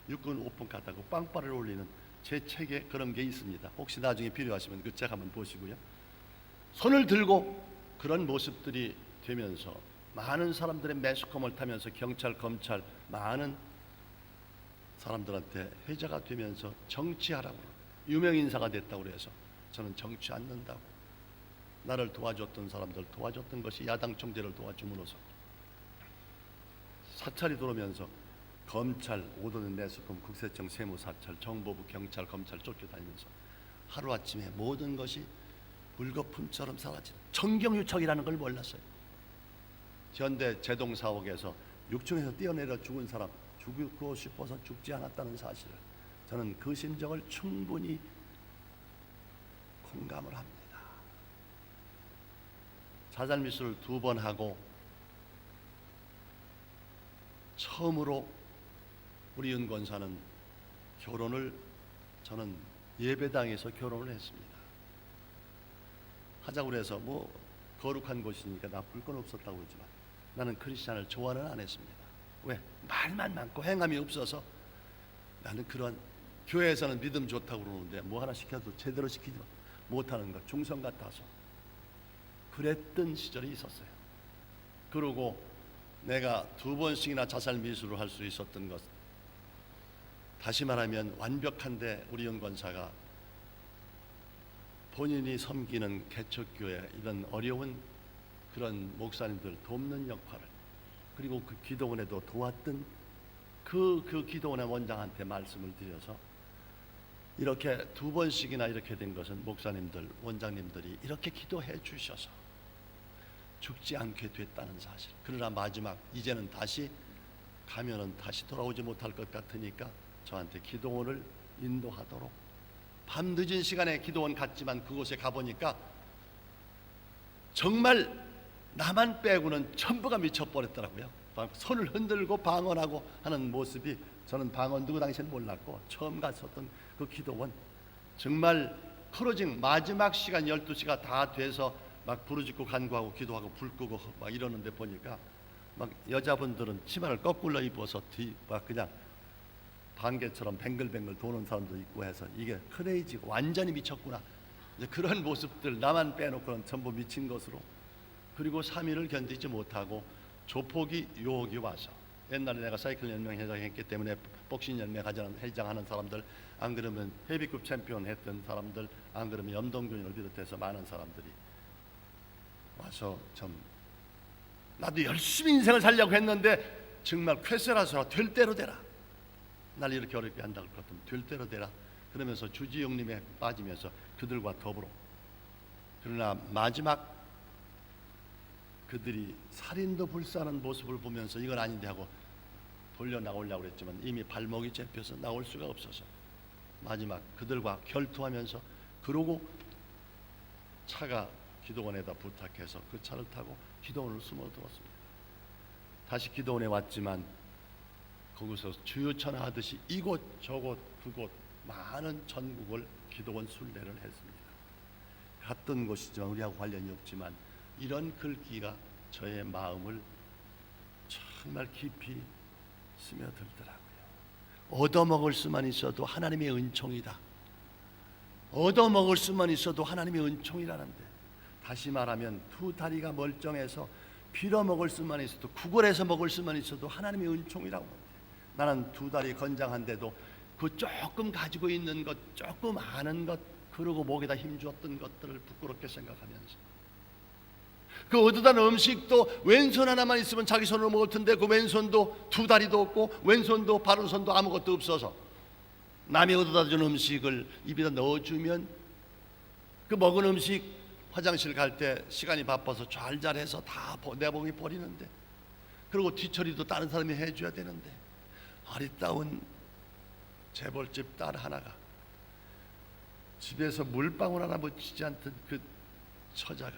육군 오픈 갔다고 빵빠를 올리는 제 책에 그런 게 있습니다. 혹시 나중에 필요하시면 그 책 한번 보시고요. 손을 들고 그런 모습들이 되면서 많은 사람들의 매스컴을 타면서 경찰, 검찰 많은 사람들한테 회자가 되면서 정치하라고 유명인사가 됐다고 그래서 저는 정치 않는다고 나를 도와줬던 사람들 도와줬던 것이 야당 총재를 도와줌으로써 사찰이 들어오면서 검찰, 5돈 매스컴, 국세청, 세무사찰, 정보부, 경찰, 검찰 쫓겨다니면서 하루아침에 모든 것이 물거품처럼 사라지는 청경유착이라는 걸 몰랐어요. 현대 제동사옥에서 6층에서 뛰어내려 죽은 사람 죽고 싶어서 죽지 않았다는 사실을 저는 그 심정을 충분히 공감을 합니다. 자살미수를 2번 하고 처음으로 우리 윤 권사는 결혼을 저는 예배당에서 결혼을 했습니다. 하자고 해서 뭐 거룩한 곳이니까 나쁠 건 없었다고 그러지만 나는 크리스찬을 좋아는 안 했습니다. 왜? 말만 많고 행함이 없어서 나는 그런 교회에서는 믿음 좋다고 그러는데 뭐 하나 시켜도 제대로 시키지 못하는 것 중성 같아서 그랬던 시절이 있었어요. 그러고 내가 2번씩이나 자살 미수를 할 수 있었던 것 다시 말하면 완벽한데 우리 윤 권사가 본인이 섬기는 개척교회 이런 어려운 그런 목사님들 돕는 역할을 그리고 그 기도원에도 도왔던 그 기도원의 원장한테 말씀을 드려서 이렇게 2번씩이나 이렇게 된 것은 목사님들 원장님들이 이렇게 기도해 주셔서 죽지 않게 됐다는 사실. 그러나 마지막 이제는 다시 가면은 다시 돌아오지 못할 것 같으니까 저한테 기도원을 인도하도록 밤 늦은 시간에 기도원 갔지만 그곳에 가보니까 정말 나만 빼고는 전부가 미쳐버렸더라고요. 손을 흔들고 방언하고 하는 모습이 저는 방언도 그 당시엔 몰랐고 처음 갔었던 그 기도원 정말 크로징 마지막 시간 12시가 다 돼서 막 부르짖고 간구하고 기도하고 불 끄고 막 이러는데 보니까 막 여자분들은 치마를 거꾸로 입어서 막 그냥 반개처럼 뱅글뱅글 도는 사람도 있고 해서 이게 크레이지고 완전히 미쳤구나. 이제 그런 모습들 나만 빼놓고는 전부 미친 것으로 그리고 3일을 견디지 못하고 조폭이 유혹이 와서 옛날에 내가 사이클 연맹 회장했기 때문에 복싱 연맹 회장하는 사람들 안 그러면 헤비급 챔피언 했던 사람들 안 그러면 염동균을 비롯해서 많은 사람들이 와서 좀 나도 열심히 인생을 살려고 했는데 정말 쾌세라서 될 대로 되라. 날 이렇게 어렵게 한다고 그랬더니 될 대로 되라. 그러면서 주지영님에 빠지면서 그들과 더불어 그러나 마지막 그들이 살인도 불사하는 모습을 보면서 이건 아닌데 하고 돌려 나오려고 그랬지만 이미 발목이 잡혀서 나올 수가 없어서 마지막 그들과 결투하면서 그러고 차가 기도원에다 부탁해서 그 차를 타고 기도원을 숨어두었습니다. 다시 기도원에 왔지만 거기서 주유천하하듯이 이곳 저곳 그곳 많은 전국을 기도원 순례를 했습니다. 갔던 곳이지만 우리하고 관련이 없지만 이런 글귀가 저의 마음을 정말 깊이 스며들더라고요. 얻어먹을 수만 있어도 하나님의 은총이다. 얻어먹을 수만 있어도 하나님의 은총이라는데 다시 말하면 2다리가 멀쩡해서 빌어먹을 수만 있어도 구걸해서 먹을 수만 있어도 하나님의 은총이라고 합니다. 나는 2다리 건장한데도 그 조금 가지고 있는 것 조금 아는 것 그러고 목에다 힘주었던 것들을 부끄럽게 생각하면서 그 얻어다 음식도 왼손 하나만 있으면 자기 손으로 먹을 텐데 그 왼손도 2다리도 없고 왼손도 바른손도 아무것도 없어서 남이 얻어다 준 음식을 입에다 넣어주면 그 먹은 음식 화장실 갈 때 시간이 바빠서 잘잘해서 다 내복이 버리는데 그리고 뒤처리도 다른 사람이 해줘야 되는데 아리따운 재벌집 딸 하나가 집에서 물방울 하나 묻히지 않던 그 처자가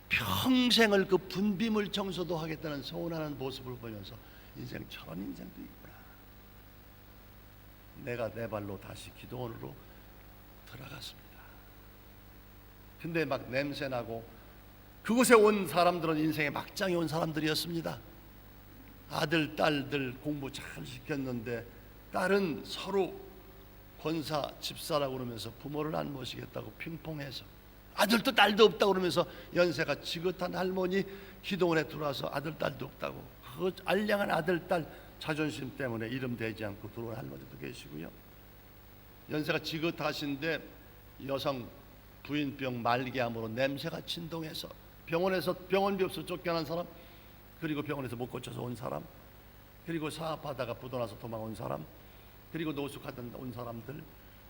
평생을 그 분비물 청소도 하겠다는 서운하는 모습을 보면서 인생 저런 인생도 있구나. 내가 내 발로 다시 기도원으로 들어갔습니다. 근데 막 냄새나고 그곳에 온 사람들은 인생의 막장에 온 사람들이었습니다. 아들, 딸들 공부 잘 시켰는데 딸은 서로 권사, 집사라고 그러면서 부모를 안 모시겠다고 핑퐁해서, 아들도 딸도 없다고 그러면서 연세가 지긋한 할머니 기도원에 들어와서 아들, 딸도 없다고, 그 알량한 아들, 딸 자존심 때문에 이름 대지 않고 들어온 할머니도 계시고요. 연세가 지긋하신데 여성 부인병 말기암으로 냄새가 진동해서 병원에서 병원비 없어 쫓겨난 사람, 그리고 병원에서 못 고쳐서 온 사람, 그리고 사업하다가 부도나서 도망온 사람, 그리고 노숙하던 온 사람들,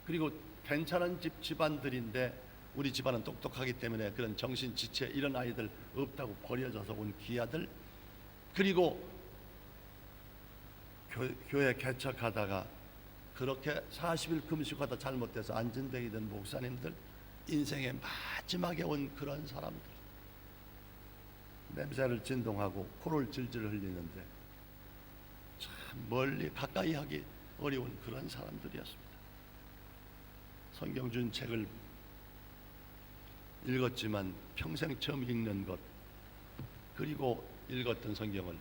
그리고 괜찮은 집안들인데 우리 집안은 똑똑하기 때문에 그런 정신지체 이런 아이들 없다고 버려져서 온 기아들, 그리고 교회 개척하다가 그렇게 40일 금식하다 잘못돼서 안진뱅이 된 목사님들, 인생의 마지막에 온 그런 사람들, 냄새를 진동하고 코를 질질 흘리는데 참 멀리 가까이 하기 어려운 그런 사람들이었습니다. 성경 준 책을 읽었지만 평생 처음 읽는 것, 그리고 읽었던 성경을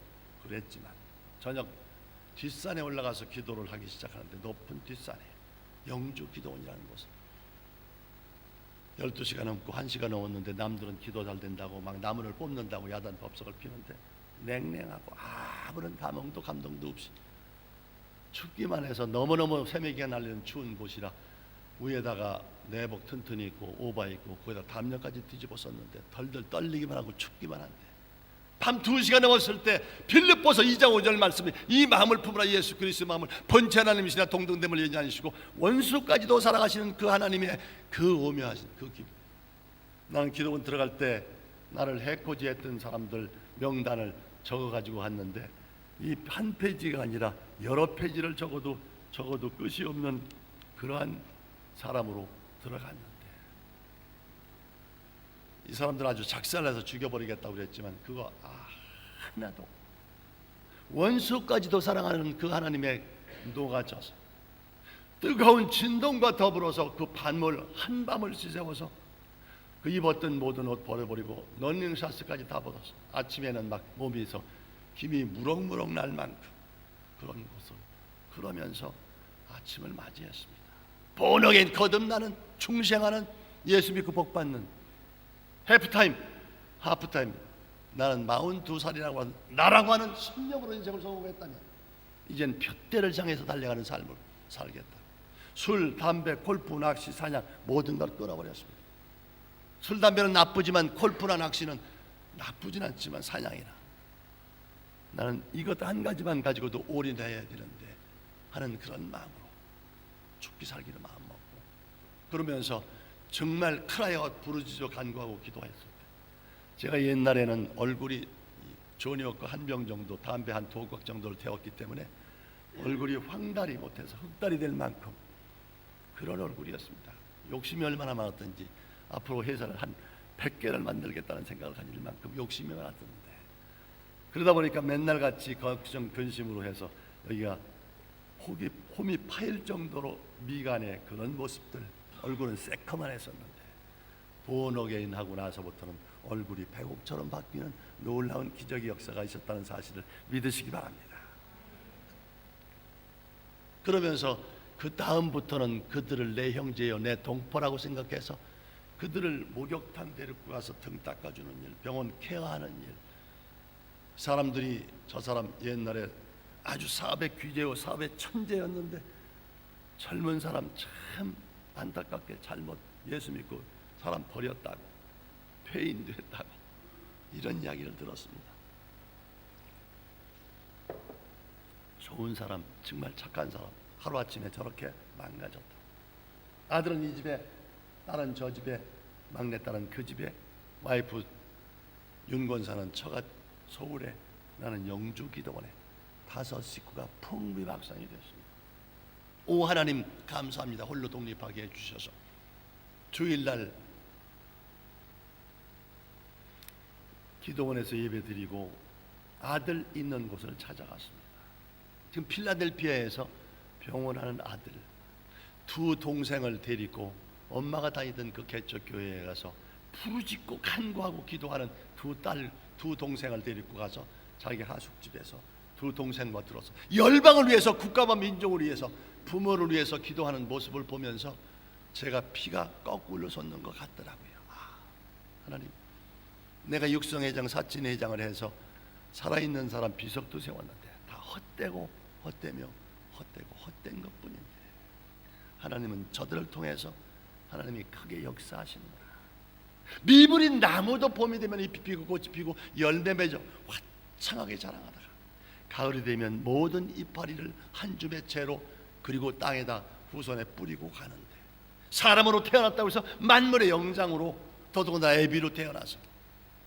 그랬지만 저녁 뒷산에 올라가서 기도를 하기 시작하는데, 높은 뒷산에 영주 기도원이라는 곳, 12시가 넘고 1시가 넘었는데 남들은 기도 잘 된다고 막 나무를 뽑는다고 야단 법석을 피는데 냉랭하고 아무런 감흥도 감동도 없이 춥기만 해서 너무너무 새매기가 날리는 추운 곳이라 위에다가 내복 튼튼히 입고 오바 입고 거기다 담요까지 뒤집어 썼는데 덜덜 떨리기만 하고 춥기만 한데, 밤 2시가 넘었을 때 빌립보서 2장 5절 말씀이 이 마음을 품으라, 예수 그리스도의 마음을 번제 하나님이시나 동등됨을 여지 않으시고 원수까지도 사랑하시는 그 하나님의 그 오묘하신 그 기분. 나는 기도원 들어갈 때 나를 해코지했던 사람들 명단을 적어가지고 갔는데 이 한 페이지가 아니라 여러 페이지를 적어도 끝이 없는 그러한 사람으로 들어갔는데, 이 사람들 아주 작살내서 죽여버리겠다고 그랬지만 그거 하나도, 원수까지도 사랑하는 그 하나님의 녹아져서 뜨거운 진동과 더불어서 그 밤을 한밤을 지새워서 그 입었던 모든 옷 버려버리고 런닝샤츠까지 다 벗어서 아침에는 막 몸에서 힘이 무럭무럭 날 만큼 그런 곳을 그러면서 아침을 맞이했습니다. 본어게인 거듭나는 충생하는 예수 믿고 복받는 해프타임, 하프타임, 나는 42살이라고 하는 나라고 하는 신념으로 인생을 성공했다면 이젠 푯대를 향해서 달려가는 삶을 살겠다. 술, 담배, 골프, 낚시, 사냥 모든 걸 끊어버렸습니다. 술, 담배는 나쁘지만 골프나 낚시는 나쁘진 않지만 사냥이나, 나는 이것 한 가지만 가지고도 올인해야 되는데 하는 그런 마음으로 죽기 살기를 마음 먹고, 그러면서 정말 크라이아웃 부르짖어 간구하고 기도했을 때, 제가 옛날에는 얼굴이 존이었고 한 병 정도 담배 한 2곽 정도를 태웠기 때문에 얼굴이 황달이 못해서 흑달이 될 만큼 그런 얼굴이었습니다. 욕심이 얼마나 많았던지 앞으로 회사를 한 100개를 만들겠다는 생각을 가질 만큼 욕심이 많았던데, 그러다 보니까 맨날 같이 걱정 근심으로 해서 여기가 홈이 파일 정도로 미간의 그런 모습들, 얼굴은 새까만 했었는데 본어게인 하고 나서부터는 얼굴이 백옥처럼 바뀌는 놀라운 기적의 역사가 있었다는 사실을 믿으시기 바랍니다. 그러면서 그 다음부터는 그들을 내 형제여 내 동포라고 생각해서 그들을 목욕탕 데리고 가서 등 닦아주는 일, 병원 케어하는 일, 사람들이 저 사람 옛날에 아주 사업의 귀재요 사업의 천재였는데 젊은 사람 참 안타깝게 잘못 예수 믿고 사람 버렸다고, 폐인도 했다고, 이런 이야기를 들었습니다. 좋은 사람, 정말 착한 사람 하루아침에 저렇게 망가졌다. 아들은 이 집에, 딸은 저 집에, 막내딸은 그 집에, 와이프 윤권사는 처가 서울에, 나는 영주 기도원에 5 식구가 풍비박산이 됐습니다. 오 하나님 감사합니다. 홀로 독립하게 해주셔서 주일날 기도원에서 예배드리고 아들 있는 곳을 찾아갔습니다. 지금 필라델피아에서 병원하는 아들, 두 동생을 데리고 엄마가 다니던 그 개척교회에 가서 부르짖고 간구하고 기도하는 두 동생을 데리고 가서 자기 하숙집에서 두 동생과 들어서 열방을 위해서, 국가와 민족을 위해서, 부모를 위해서 기도하는 모습을 보면서 제가 피가 거꾸로 솟는 것 같더라고요. 하나님, 내가 육성회장, 사친회장을 해서 살아있는 사람 비석도 세웠는데 다 헛되고 헛되며 헛되고 헛된 것뿐인데 하나님은 저들을 통해서 하나님이 크게 역사하시는구나. 미물인 나무도 봄이 되면 잎이 피고 꽃이 피고 열매 맺어 화창하게 자라가다가 가을이 되면 모든 이파리를 한 줌의 채로 그리고 땅에다 후손에 뿌리고 가는데, 사람으로 태어났다고 해서 만물의 영장으로 더더구나 애비로 태어나서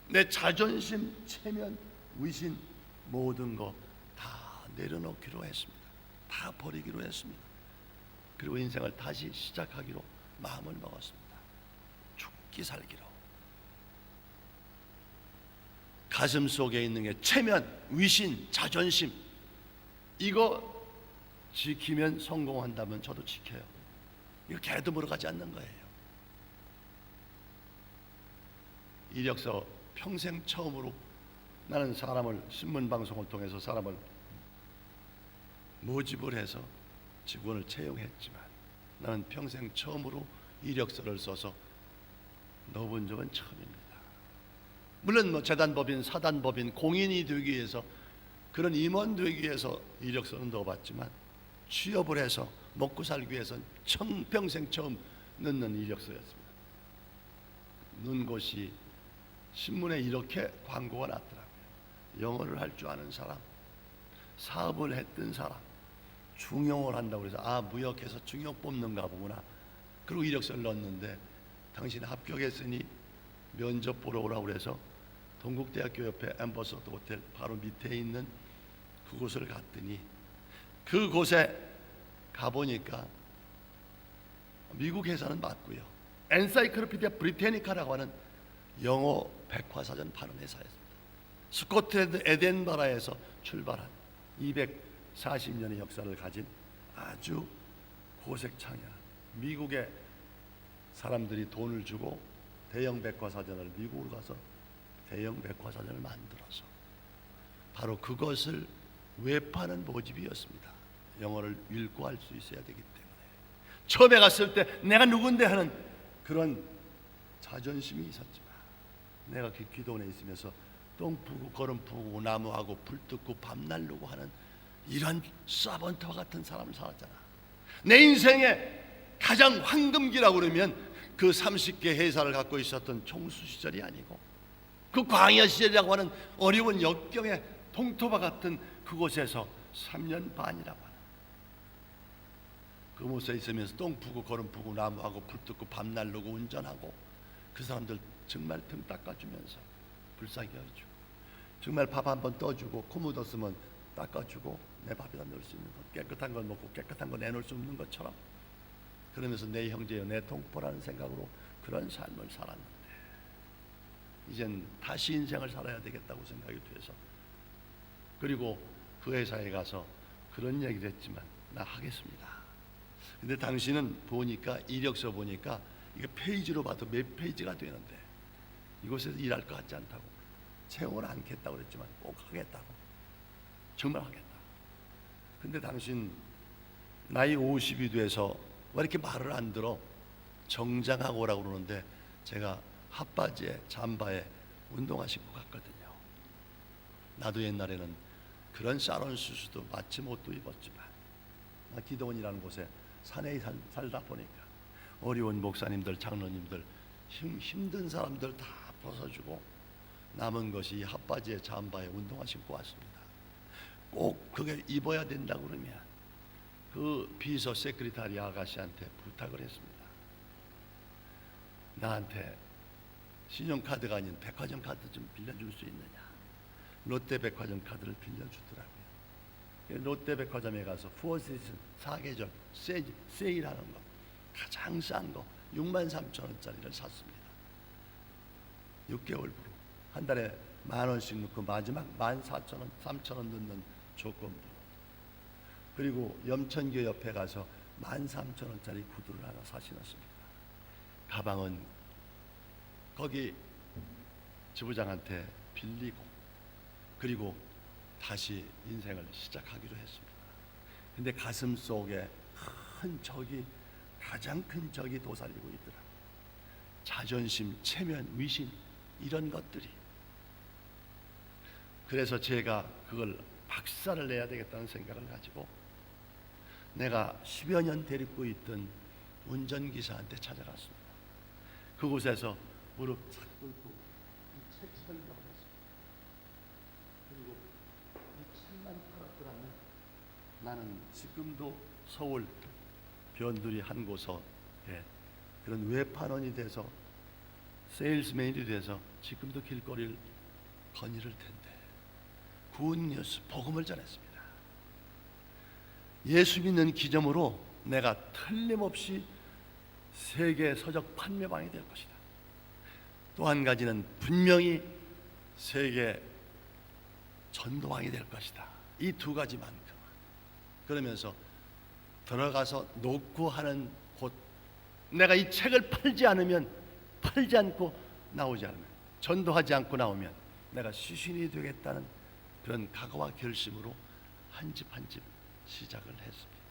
내 자존심, 체면, 위신 모든 거 다 내려놓기로 했습니다. 다 버리기로 했습니다. 그리고 인생을 다시 시작하기로 마음을 먹었습니다. 죽기 살기로. 가슴 속에 있는 게 체면, 위신, 자존심, 이거 지키면 성공한다면 저도 지켜요. 이거 개도 물어가지 않는 거예요. 이력서 평생 처음으로 나는 사람을, 신문방송을 통해서 사람을 모집을 해서 직원을 채용했지만 나는 평생 처음으로 이력서를 써서 넣어본 적은 처음입니다. 물론 뭐 재단법인, 사단법인, 공인이 되기 위해서, 그런 임원 되기 위해서 이력서는 넣어봤지만 취업을 해서 먹고 살기 위해서는 평생 처음 넣는 이력서였습니다. 넣은 곳이 신문에 이렇게 광고가 났더라고요. 영어를 할 줄 아는 사람, 사업을 했던 사람, 중용을 한다고 그래서 무역해서 중용 뽑는가 보구나. 그리고 이력서를 넣었는데 당신 합격했으니 면접 보러 오라고 그래서 동국대학교 옆에 엠버서더 호텔 바로 밑에 있는 그곳을 갔더니 그곳에 가보니까 미국 회사는 맞고요. 엔사이클로피디아 브리테니카라고 하는 영어 백과사전 파는 회사였습니다. 스코틀랜드 에덴버라에서 출발한 240년의 역사를 가진 아주 고색창이야. 미국의 사람들이 돈을 주고 대형 백과사전을, 미국으로 가서 대형 백과사전을 만들어서 바로 그것을 외파는 모집이었습니다. 영어를 읽고 할 수 있어야 되기 때문에. 처음에 갔을 때 내가 누군데 하는 그런 자존심이 있었지만 내가 기도원에 있으면서 똥 푸고 거름 푸고 나무하고 불 뜯고 밤 날르고 하는 이런 서번트와 같은 사람을 살았잖아. 내 인생의 가장 황금기라고 그러면 그 30개 회사를 갖고 있었던 총수 시절이 아니고 그 광야 시절이라고 하는 어려운 역경의 동토바 같은 그곳에서 3년 반이라고 하는 그곳에 있으면서 똥 푸고 거름 푸고 나무하고 불 뜯고 밤 날르고 운전하고 그 사람들 정말 등 닦아주면서 불쌍히 해주고 정말 밥 한 번 떠주고 코 묻었으면 닦아주고 내 밥에다 넣을 수 있는 것, 깨끗한 걸 먹고 깨끗한 거 내놓을 수 없는 것처럼 그러면서 내 형제여 내 동포라는 생각으로 그런 삶을 살았는데 이젠 다시 인생을 살아야 되겠다고 생각이 돼서 그리고 그 회사에 가서 그런 얘기를 했지만 나 하겠습니다. 근데 당신은 보니까 이력서 보니까 이게 페이지로 봐도 몇 페이지가 되는데 이곳에서 일할 것 같지 않다고 채용을 않겠다고 그랬지만 꼭 하겠다고, 정말 하겠다. 근데 당신 나이 50이 돼서 왜 이렇게 말을 안 들어? 정장하고 오라고 그러는데 제가 핫바지에 잠바에 운동화 신고 갔거든요. 나도 옛날에는 그런 사론 수수도 마침 옷도 입었지만 나 기도원이라는 곳에 산에 살다 보니까 어려운 목사님들, 장로님들, 힘든 사람들 다 벗어주고 남은 것이 핫바지에 잠바에 운동화 신고 왔습니다. 꼭 그게 입어야 된다고 그러면 그 비서 세크리타리 아가씨한테 부탁을 했습니다. 나한테 신용카드가 아닌 백화점 카드 좀 빌려줄 수 있느냐. 롯데 백화점 카드를 빌려주더라고요. 롯데 백화점에 가서 4시즌 4계절 세일하는 거 가장 싼 거 63,000원짜리를 샀습니다. 6개월 부로 한 달에 10,000원씩 넣고 마지막 14,000원, 3,000원 넣는 조건부. 그리고 염천교 옆에 가서 13,000원짜리 구두를 하나 사 신었습니다. 가방은 거기 지부장한테 빌리고 그리고 다시 인생을 시작하기로 했습니다. 근데 가슴 속에 큰 적이, 가장 큰 적이 도사리고 있더라. 자존심, 체면, 위신, 이런 것들이. 그래서 제가 그걸 박살을 내야 되겠다는 생각을 가지고 내가 10여 년 데리고 있던 운전기사한테 찾아갔습니다. 그곳에서 무릎 착 꿇고 이 책 설명을 했습니다. 그리고 이 책만 팔았더라면 나는 지금도 서울 변두리 한 곳에 그런 외판원이 돼서 세일스맨이 돼서 지금도 길거리를 거닐을 텐데 굿뉴스, 복음을 전했습니다. 예수 믿는 기점으로 내가 틀림없이 세계 서적 판매방이 될 것이다. 또 한 가지는 분명히 세계 전도왕이 될 것이다. 이 두 가지만큼. 그러면서 들어가서 놓고 하는 곳, 내가 이 책을 팔지 않고 나오지 않으면, 전도하지 않고 나오면 내가 시신이 되겠다는 그런 각오와 결심으로 한 집 한 집 시작을 했습니다.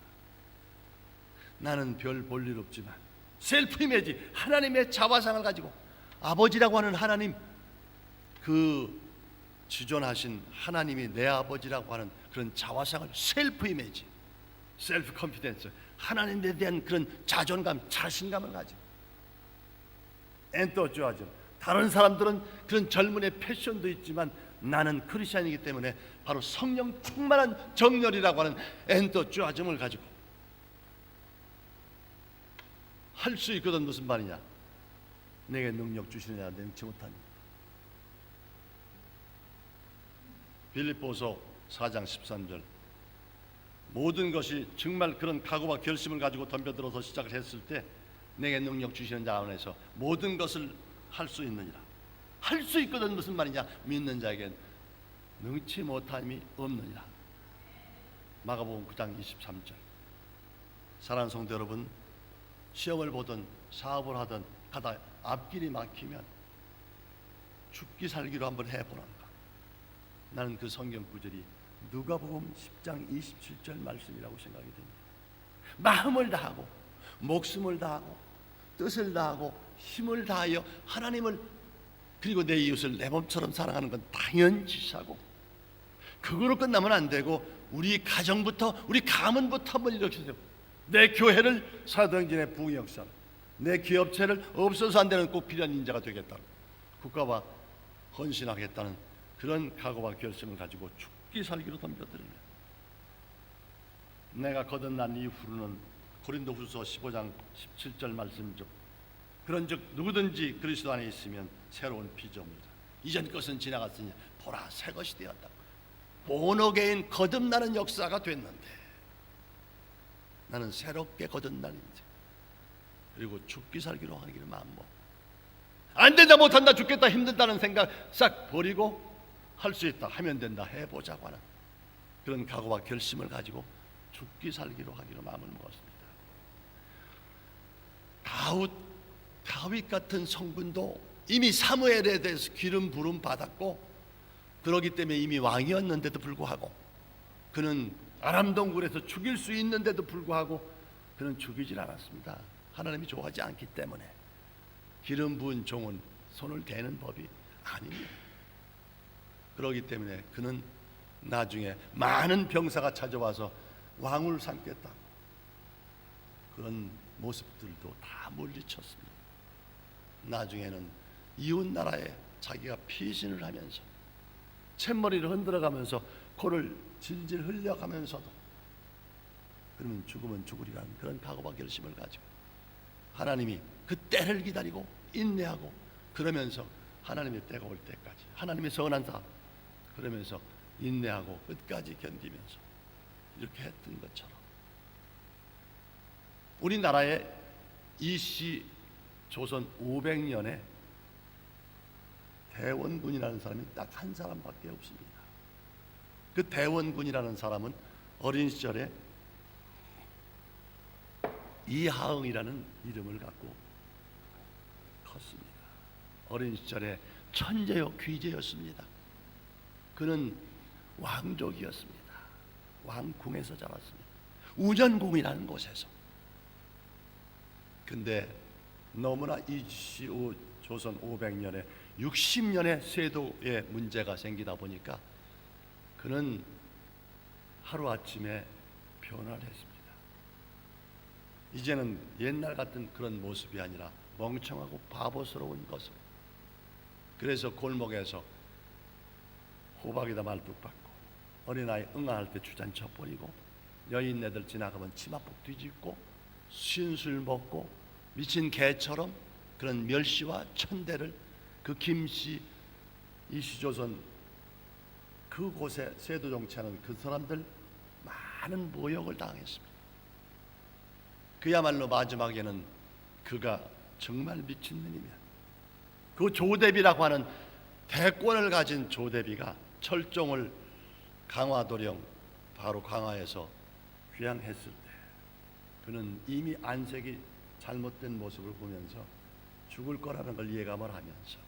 나는 별 볼 일 없지만 셀프 이미지, 하나님의 자화상을 가지고 아버지라고 하는 하나님, 그 지존하신 하나님이 내 아버지라고 하는 그런 자화상을, 셀프 이미지, 셀프 컨피던스, 하나님에 대한 그런 자존감, 자신감을 가지고 엔토주아즘. 다른 사람들은 그런 젊은의 패션도 있지만 나는 크리스찬이기 때문에 바로 성령 충만한 정열이라고 하는 엔토주아즘을 가지고 할 수 있거든. 무슨 말이냐? 내게 능력 주시느냐 능치 못하니. 빌립보서 4장 13절. 모든 것이 정말 그런 각오와 결심을 가지고 덤벼들어서 시작을 했을 때 내게 능력 주시는 자 안에서 모든 것을 할 수 있느니라. 할 수 있거든. 무슨 말이냐? 믿는 자에겐 능치 못함이 없느니라. 마가복음 9장 23절. 사랑하는 성도 여러분, 시험을 보든 사업을 하든 가다 앞길이 막히면 죽기 살기로 한번 해보란다. 나는 그 성경 구절이 누가복음 10장 27절 말씀이라고 생각이 됩니다. 마음을 다하고 목숨을 다하고 뜻을 다하고 힘을 다하여 하나님을 그리고 내 이웃을 내 몸처럼 사랑하는 건 당연지사고, 그거로 끝나면 안 되고 우리 가정부터, 우리 가문부터 한번 일으키세요. 내 교회를 사도행전의 부흥역사, 내 기업체를 없어서 안 되는 꼭 필요한 인자가 되겠다, 국가와 헌신하겠다는 그런 각오와 결심을 가지고 죽기 살기로 덤벼들면, 내가 거듭난 이후로는 고린도후서 15장 17절 말씀이죠. 그런즉 누구든지 그리스도 안에 있으면 새로운 피조물이다. 이전 것은 지나갔으니 보라 새 것이 되었다. 본어게인 거듭나는 역사가 됐는데 나는 새롭게 거듭난 인생, 그리고 죽기 살기로 하기를 마음먹고, 안 된다, 못한다, 죽겠다, 힘든다는 생각 싹 버리고 할 수 있다, 하면 된다, 해보자고 하는 그런 각오와 결심을 가지고 죽기 살기로 하기로 마음을 먹었습니다. 다윗 같은 성군도 이미 사무엘에 대해서 기름 부름 받았고, 그러기 때문에 이미 왕이었는데도 불구하고, 그는 아람 동굴에서 죽일 수 있는데도 불구하고 그는 죽이질 않았습니다. 하나님이 좋아하지 않기 때문에. 기름 부은 종은 손을 대는 법이 아닙니다. 그러기 때문에 그는 나중에 많은 병사가 찾아와서 왕을 삼겠다, 그런 모습들도 다 물리쳤습니다. 나중에는 이웃 나라에 자기가 피신을 하면서 쳇머리를 흔들어가면서 코를 질질 흘려가면서도, 그러면 죽으면 죽으리라는 그런 각오와 결심을 가지고 하나님이 그 때를 기다리고 인내하고, 그러면서 하나님의 때가 올 때까지 하나님의 선한 사 그러면서 인내하고 끝까지 견디면서 이렇게 했던 것처럼, 우리나라의 이씨 조선 500년에 대원군이라는 사람이 딱 한 사람밖에 없습니다. 그 대원군이라는 사람은 어린 시절에 이하응이라는 이름을 갖고 컸습니다. 어린 시절에 천재요 귀재였습니다. 그는 왕족이었습니다. 왕궁에서 자랐습니다. 우전궁이라는 곳에서. 근데 너무나 이시우 조선 500년에 60년의 세도에 문제가 생기다 보니까 그는 하루아침에 변화를 했습니다. 이제는 옛날 같은 그런 모습이 아니라 멍청하고 바보스러운 것으로. 그래서 골목에서 호박에다 말뚝 박고 어린아이 응아할 때 주잔쳐 버리고 여인네들 지나가면 치마폭 뒤집고 신술 먹고 미친 개처럼 그런 멸시와 천대를 그 김씨 이시조선 그곳에 세도 정치하는 그 사람들 많은 모욕을 당했습니다. 그야말로 마지막에는 그가 정말 미친놈이면 그 조대비라고 하는 대권을 가진 조대비가 철종을 강화도령 바로 강화에서 귀양했을 때 그는 이미 안색이 잘못된 모습을 보면서 죽을 거라는 걸 예감을 하면서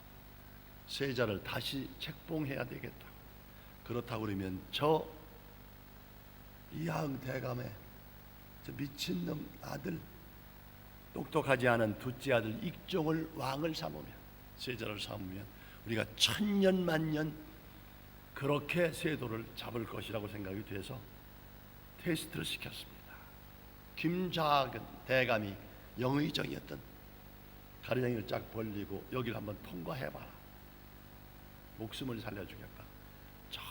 세자를 다시 책봉해야 되겠다. 그렇다고 그러면 저 이하응 대감의 저 미친놈 아들 똑똑하지 않은 둘째 아들 익종을 왕을 삼으면 세자를 삼으면 우리가 천년 만년 그렇게 세도를 잡을 것이라고 생각이 돼서 테스트를 시켰습니다. 김작은 대감이 영의정이었던 가르장이를 쫙 벌리고 여기를 한번 통과해봐라. 목숨을 살려주겠다. 저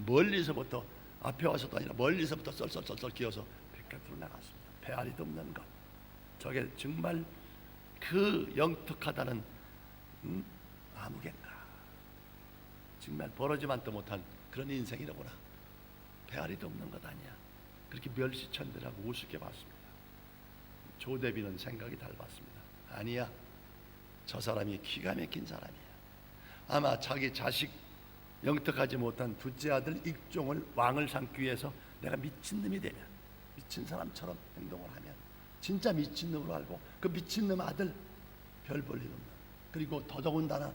멀리서부터 앞에 와서도 아니라 멀리서부터 썰썰썰썰 기어서 백곁으로 나갔습니다. 배알이도 없는 것. 저게 정말 그 영특하다는 아무개인가. 정말 벌어지만도 못한 그런 인생이라구나. 배알이도 없는 것 아니야. 그렇게 멸시천대라고 우습게 봤습니다. 조대비는 생각이 달랐습니다. 아니야. 저 사람이 기가 막힌 사람이야. 아마 자기 자식 영특하지 못한 둘째 아들 익종을 왕을 삼기 위해서 내가 미친놈이 되면 미친 사람처럼 행동을 하면 진짜 미친놈으로 알고 그 미친놈 아들 별 볼 일 없는 그리고 더더군다나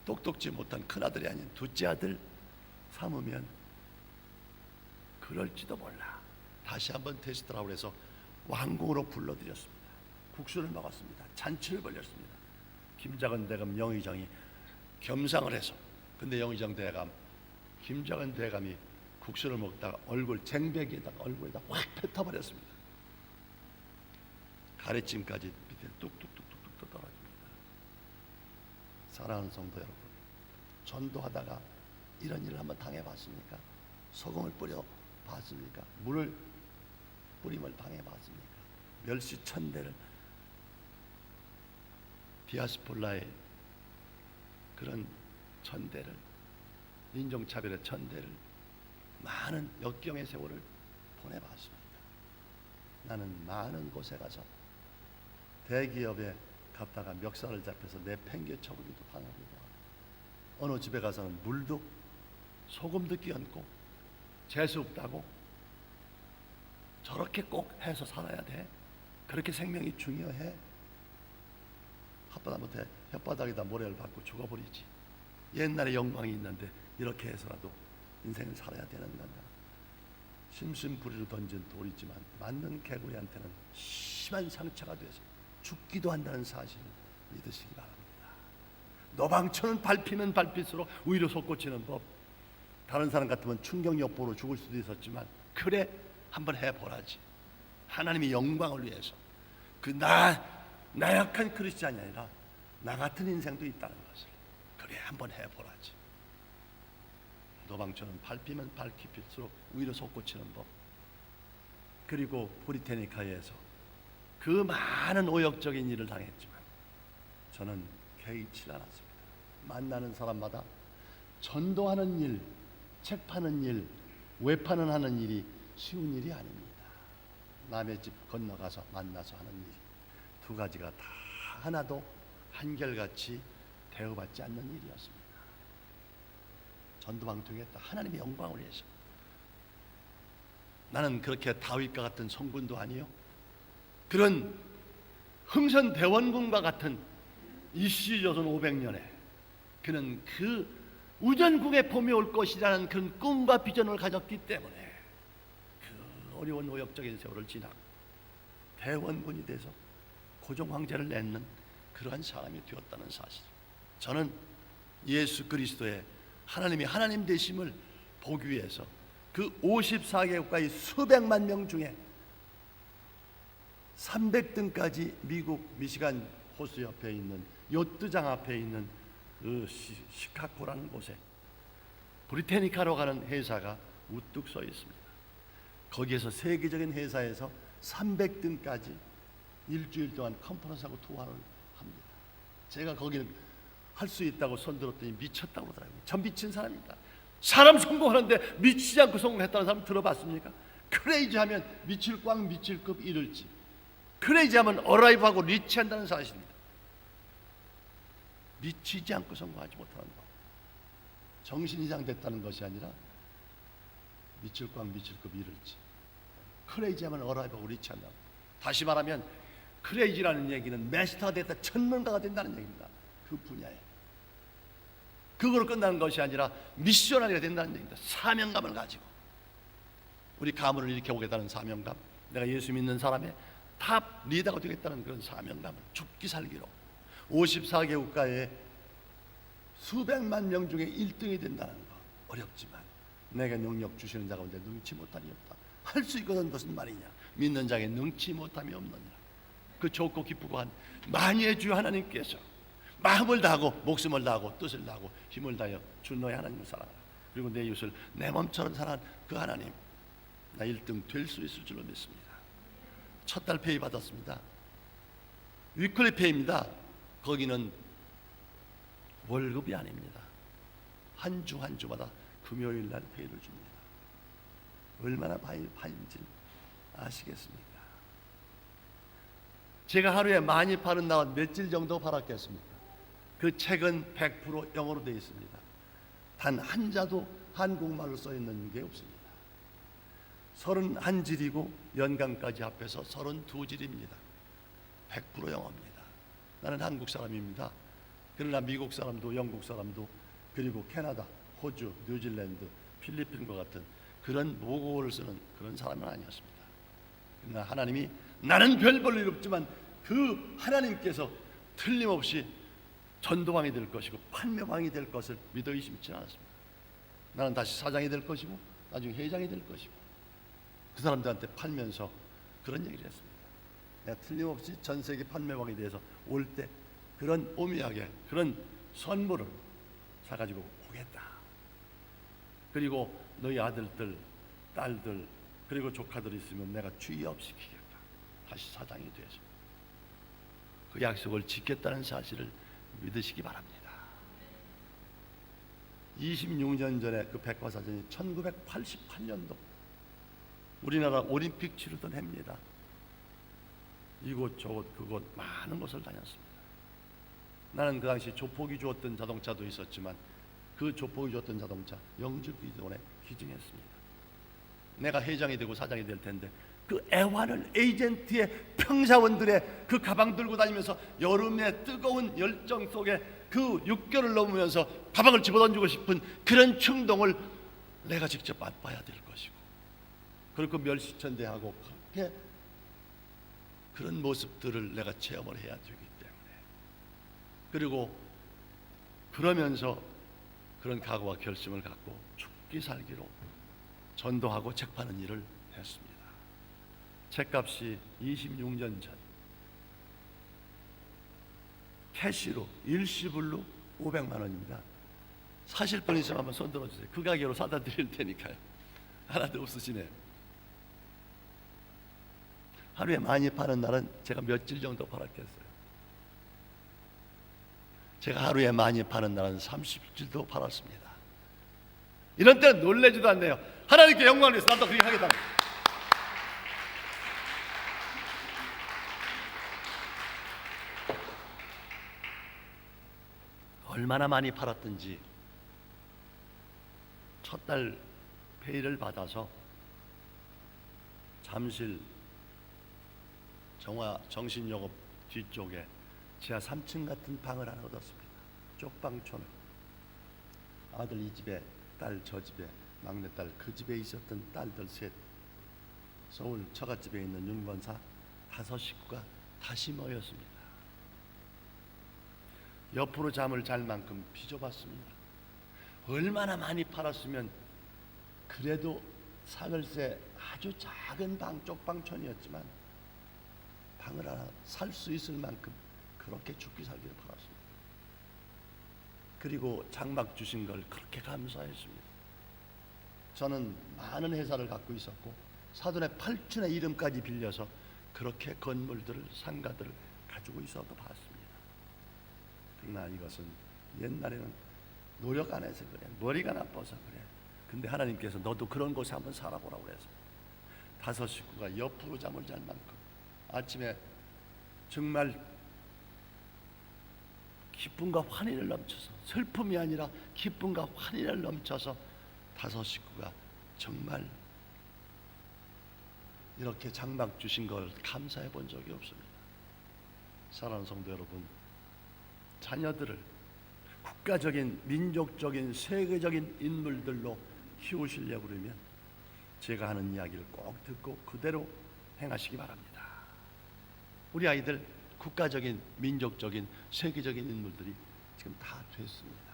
똑똑지 못한 큰아들이 아닌 둘째 아들 삼으면 그럴지도 몰라. 다시 한번 테스트라고 해서 왕궁으로 불러들였습니다. 국수를 먹었습니다. 잔치를 벌였습니다. 김작은 대감 영의정이 겸상을 해서 근데 영의정 대감 김작은 대감이 국수를 먹다가 얼굴 쟁배기에다가 얼굴에다 확 뱉어버렸습니다. 가래찜까지 밑에 뚝뚝뚝뚝뚝 떨어집니다. 사랑하는 성도 여러분, 전도하다가 이런 일을 한번 당해봤습니까? 소금을 뿌려 봤습니까? 물을 뿌림을 당해봤습니까? 멸시천대를 디아스폴라의 그런 천대를 인종차별의 천대를 많은 역경의 세월을 보내봤습니다. 나는 많은 곳에 가서 대기업에 갔다가 멱살을 잡혀서 내팽개쳐보기도 당하기도 하고 어느 집에 가서는 물도 소금도 끼얹고 재수 없다고 저렇게 꼭 해서 살아야 돼? 그렇게 생명이 중요해? 혓바닥 혓바닥에다 모래를 받고 죽어버리지. 옛날에 영광이 있는데 이렇게 해서라도 인생을 살아야 되는 건가? 심심부리로 던진 돌이지만 맞는 개구리한테는 심한 상처가 돼서 죽기도 한다는 사실을 믿으시기 바랍니다. 노방초는 밟히면 밟힐수록 오히려 솟구치는 법. 다른 사람 같으면 충격요법으로 죽을 수도 있었지만 그래 한번 해보라지. 하나님의 영광을 위해서 그 나약한 크리스찬이 아니라 나 같은 인생도 있다는 것을 그래 한번 해보라지. 노방초는 밟히면 밟힐수록 오히려 솟구치는 법. 그리고 브리테니카에서 그 많은 오역적인 일을 당했지만 저는 개의치 않았습니다. 만나는 사람마다 전도하는 일, 책 파는 일, 외파는 하는 일이 쉬운 일이 아닙니다. 남의 집 건너가서 만나서 하는 일 두 가지가 다 하나도 한결같이 대우받지 않는 일이었습니다. 전도방통했다. 하나님의 영광을 위해서. 나는 그렇게 다윗과 같은 성군도 아니요, 그런 흥선대원군과 같은 이시조선 500년에 그는 그 우전국의 봄이 올 것이라는 그런 꿈과 비전을 가졌기 때문에 그 어려운 노역적인 세월을 지나고 대원군이 돼서 고종 황제를 낳는 그러한 사람이 되었다는 사실, 저는 예수 그리스도의 하나님이 하나님 되심을 보기 위해서 그 54개 국가의 수백만 명 중에 300등까지 미국 미시간 호수 옆에 있는 요트장 앞에 있는 그 시카고라는 곳에 브리테니카로 가는 회사가 우뚝 서 있습니다. 거기에서 세계적인 회사에서 300등까지 일주일 동안 컨퍼런스하고 투어를 합니다. 제가 거기는 할 수 있다고 손들었더니 미쳤다고 그러더라고요. 전 미친 사람입니다. 사람 성공하는데 미치지 않고 성공했다는 사람 들어봤습니까? 크레이지하면 미칠 꽝 미칠 급 이를지, 크레이지하면 어라이브하고 리치한다는 사실입니다. 미치지 않고 성공하지 못하는 것, 정신이상 됐다는 것이 아니라 미칠 꽝 미칠 급 이를지, 크레이지하면 어라이브하고 리치한다. 다시 말하면 크레이지라는 얘기는 마스터가 됐다, 전문가가 된다는 얘기입니다. 그 분야에 그거로 끝나는 것이 아니라 미셔너리가 된다는 얘기입니다. 사명감을 가지고 우리 가문을 일으켜보겠다는 사명감, 내가 예수 믿는 사람의 탑 리더가 되겠다는 그런 사명감을 죽기 살기로 54개 국가에 수백만 명 중에 1등이 된다는 것, 어렵지만 내게 능력 주시는 자 가운데 능치 못함이 없다. 할 수 있거든 무슨 말이냐, 믿는 자에게 능치 못함이 없느니라. 그 좋고 기쁘고 한 만유의 주 하나님께서 마음을 다하고 목숨을 다하고 뜻을 다하고 힘을 다하여 주 너의 하나님을 사랑하라. 그리고 내 이웃을 내 몸처럼 사랑하는 그 하나님, 나 1등 될 수 있을 줄로 믿습니다. 첫 달 페이 받았습니다. 위클리 페이입니다. 거기는 월급이 아닙니다. 한 주 한 주마다 금요일 날 페이를 줍니다. 얼마나 파인지 아시겠습니까? 제가 하루에 많이 파는 나와 며칠 정도 팔았겠습니까? 그 책은 100% 영어로 되어 있습니다. 단 한 자도 한국말로 써 있는 게 없습니다. 31질이고 연강까지 합해서 32질입니다. 100% 영어입니다. 나는 한국 사람입니다. 그러나 미국 사람도 영국 사람도 그리고 캐나다, 호주, 뉴질랜드, 필리핀과 같은 그런 모국어를 쓰는 그런 사람은 아니었습니다. 그러나 하나님이, 나는 별 볼 일 없지만 그 하나님께서 틀림없이 전도왕이 될 것이고 판매왕이 될 것을 믿어 의심치 않았습니다. 나는 다시 사장이 될 것이고 나중에 회장이 될 것이고, 그 사람들한테 팔면서 그런 얘기를 했습니다. 내가 틀림없이 전 세계 판매왕이 돼서 올 때 그런 오묘하게 그런 선물을 사가지고 오겠다. 그리고 너희 아들들, 딸들, 그리고 조카들이 있으면 내가 취업시키겠다. 다시 사장이 돼서 그 약속을 지켰다는 사실을 믿으시기 바랍니다. 26년 전에 그 백과사전이 1988년도 우리나라 올림픽 치르던 해입니다. 이곳저곳 그곳 많은 곳을 다녔습니다. 나는 그 당시 조폭이 주었던 자동차도 있었지만 그 조폭이 주었던 자동차 영주기존에 기증했습니다. 내가 회장이 되고 사장이 될 텐데 그 애환을 에이전트의 평사원들의 그 가방 들고 다니면서 여름의 뜨거운 열정 속에 그 6개월을 넘으면서 가방을 집어던지고 싶은 그런 충동을 내가 직접 맛봐야 될 것이고, 그리고 멸시천대하고 그렇게 그런 모습들을 내가 체험을 해야 되기 때문에, 그리고 그러면서 그런 각오와 결심을 갖고 죽기 살기로 전도하고 책 파는 일을 했습니다. 책값이 26년 전 캐시로 일시불로 500만 원입니다. 사실 분 있으면 한번 손 들어주세요. 그 가격으로 사다 드릴 테니까요. 하나도 없으시네요. 하루에 많이 파는 날은 제가 며칠 정도 팔았겠어요. 제가 하루에 많이 파는 날은 30질도 팔았습니다. 이런 때는 놀래지도 않네요. 하나님께 영광을 위해서 나도 그렇게 하겠다. 얼마나 많이 팔았든지 첫 달 페이를 받아서 잠실 정신역업 뒤쪽에 지하 3층 같은 방을 하나 얻었습니다. 쪽방촌. 아들 이 집에, 딸 저 집에, 막내딸 그 집에 있었던 딸들 셋, 서울 처갓집에 있는 윤권사 5 식구가 다시 모였습니다. 옆으로 잠을 잘 만큼 빚어봤습니다. 얼마나 많이 팔았으면 그래도 사글세 아주 작은 방, 쪽방촌이었지만 방을 하나 살 수 있을 만큼 그렇게 죽기 살기를 팔았습니다. 그리고 장막 주신 걸 그렇게 감사했습니다. 저는 많은 회사를 갖고 있었고 사돈의 팔촌의 이름까지 빌려서 그렇게 건물들을, 상가들을 가지고 있어도 봤습니다. 그러나 이것은 옛날에는 노력 안 해서 그래, 머리가 나빠서 그래. 근데 하나님께서 너도 그런 곳에 한번 살아보라고 그래서 5 식구가 옆으로 잠을 잘 만큼 아침에 정말 기쁨과 환희를 넘쳐서, 슬픔이 아니라 기쁨과 환희를 넘쳐서 5 식구가 정말 이렇게 장막 주신 걸 감사해 본 적이 없습니다. 사랑하는 성도 여러분, 자녀들을 국가적인, 민족적인, 세계적인 인물들로 키우시려고 그러면 제가 하는 이야기를 꼭 듣고 그대로 행하시기 바랍니다. 우리 아이들 국가적인, 민족적인, 세계적인 인물들이 지금 다 됐습니다.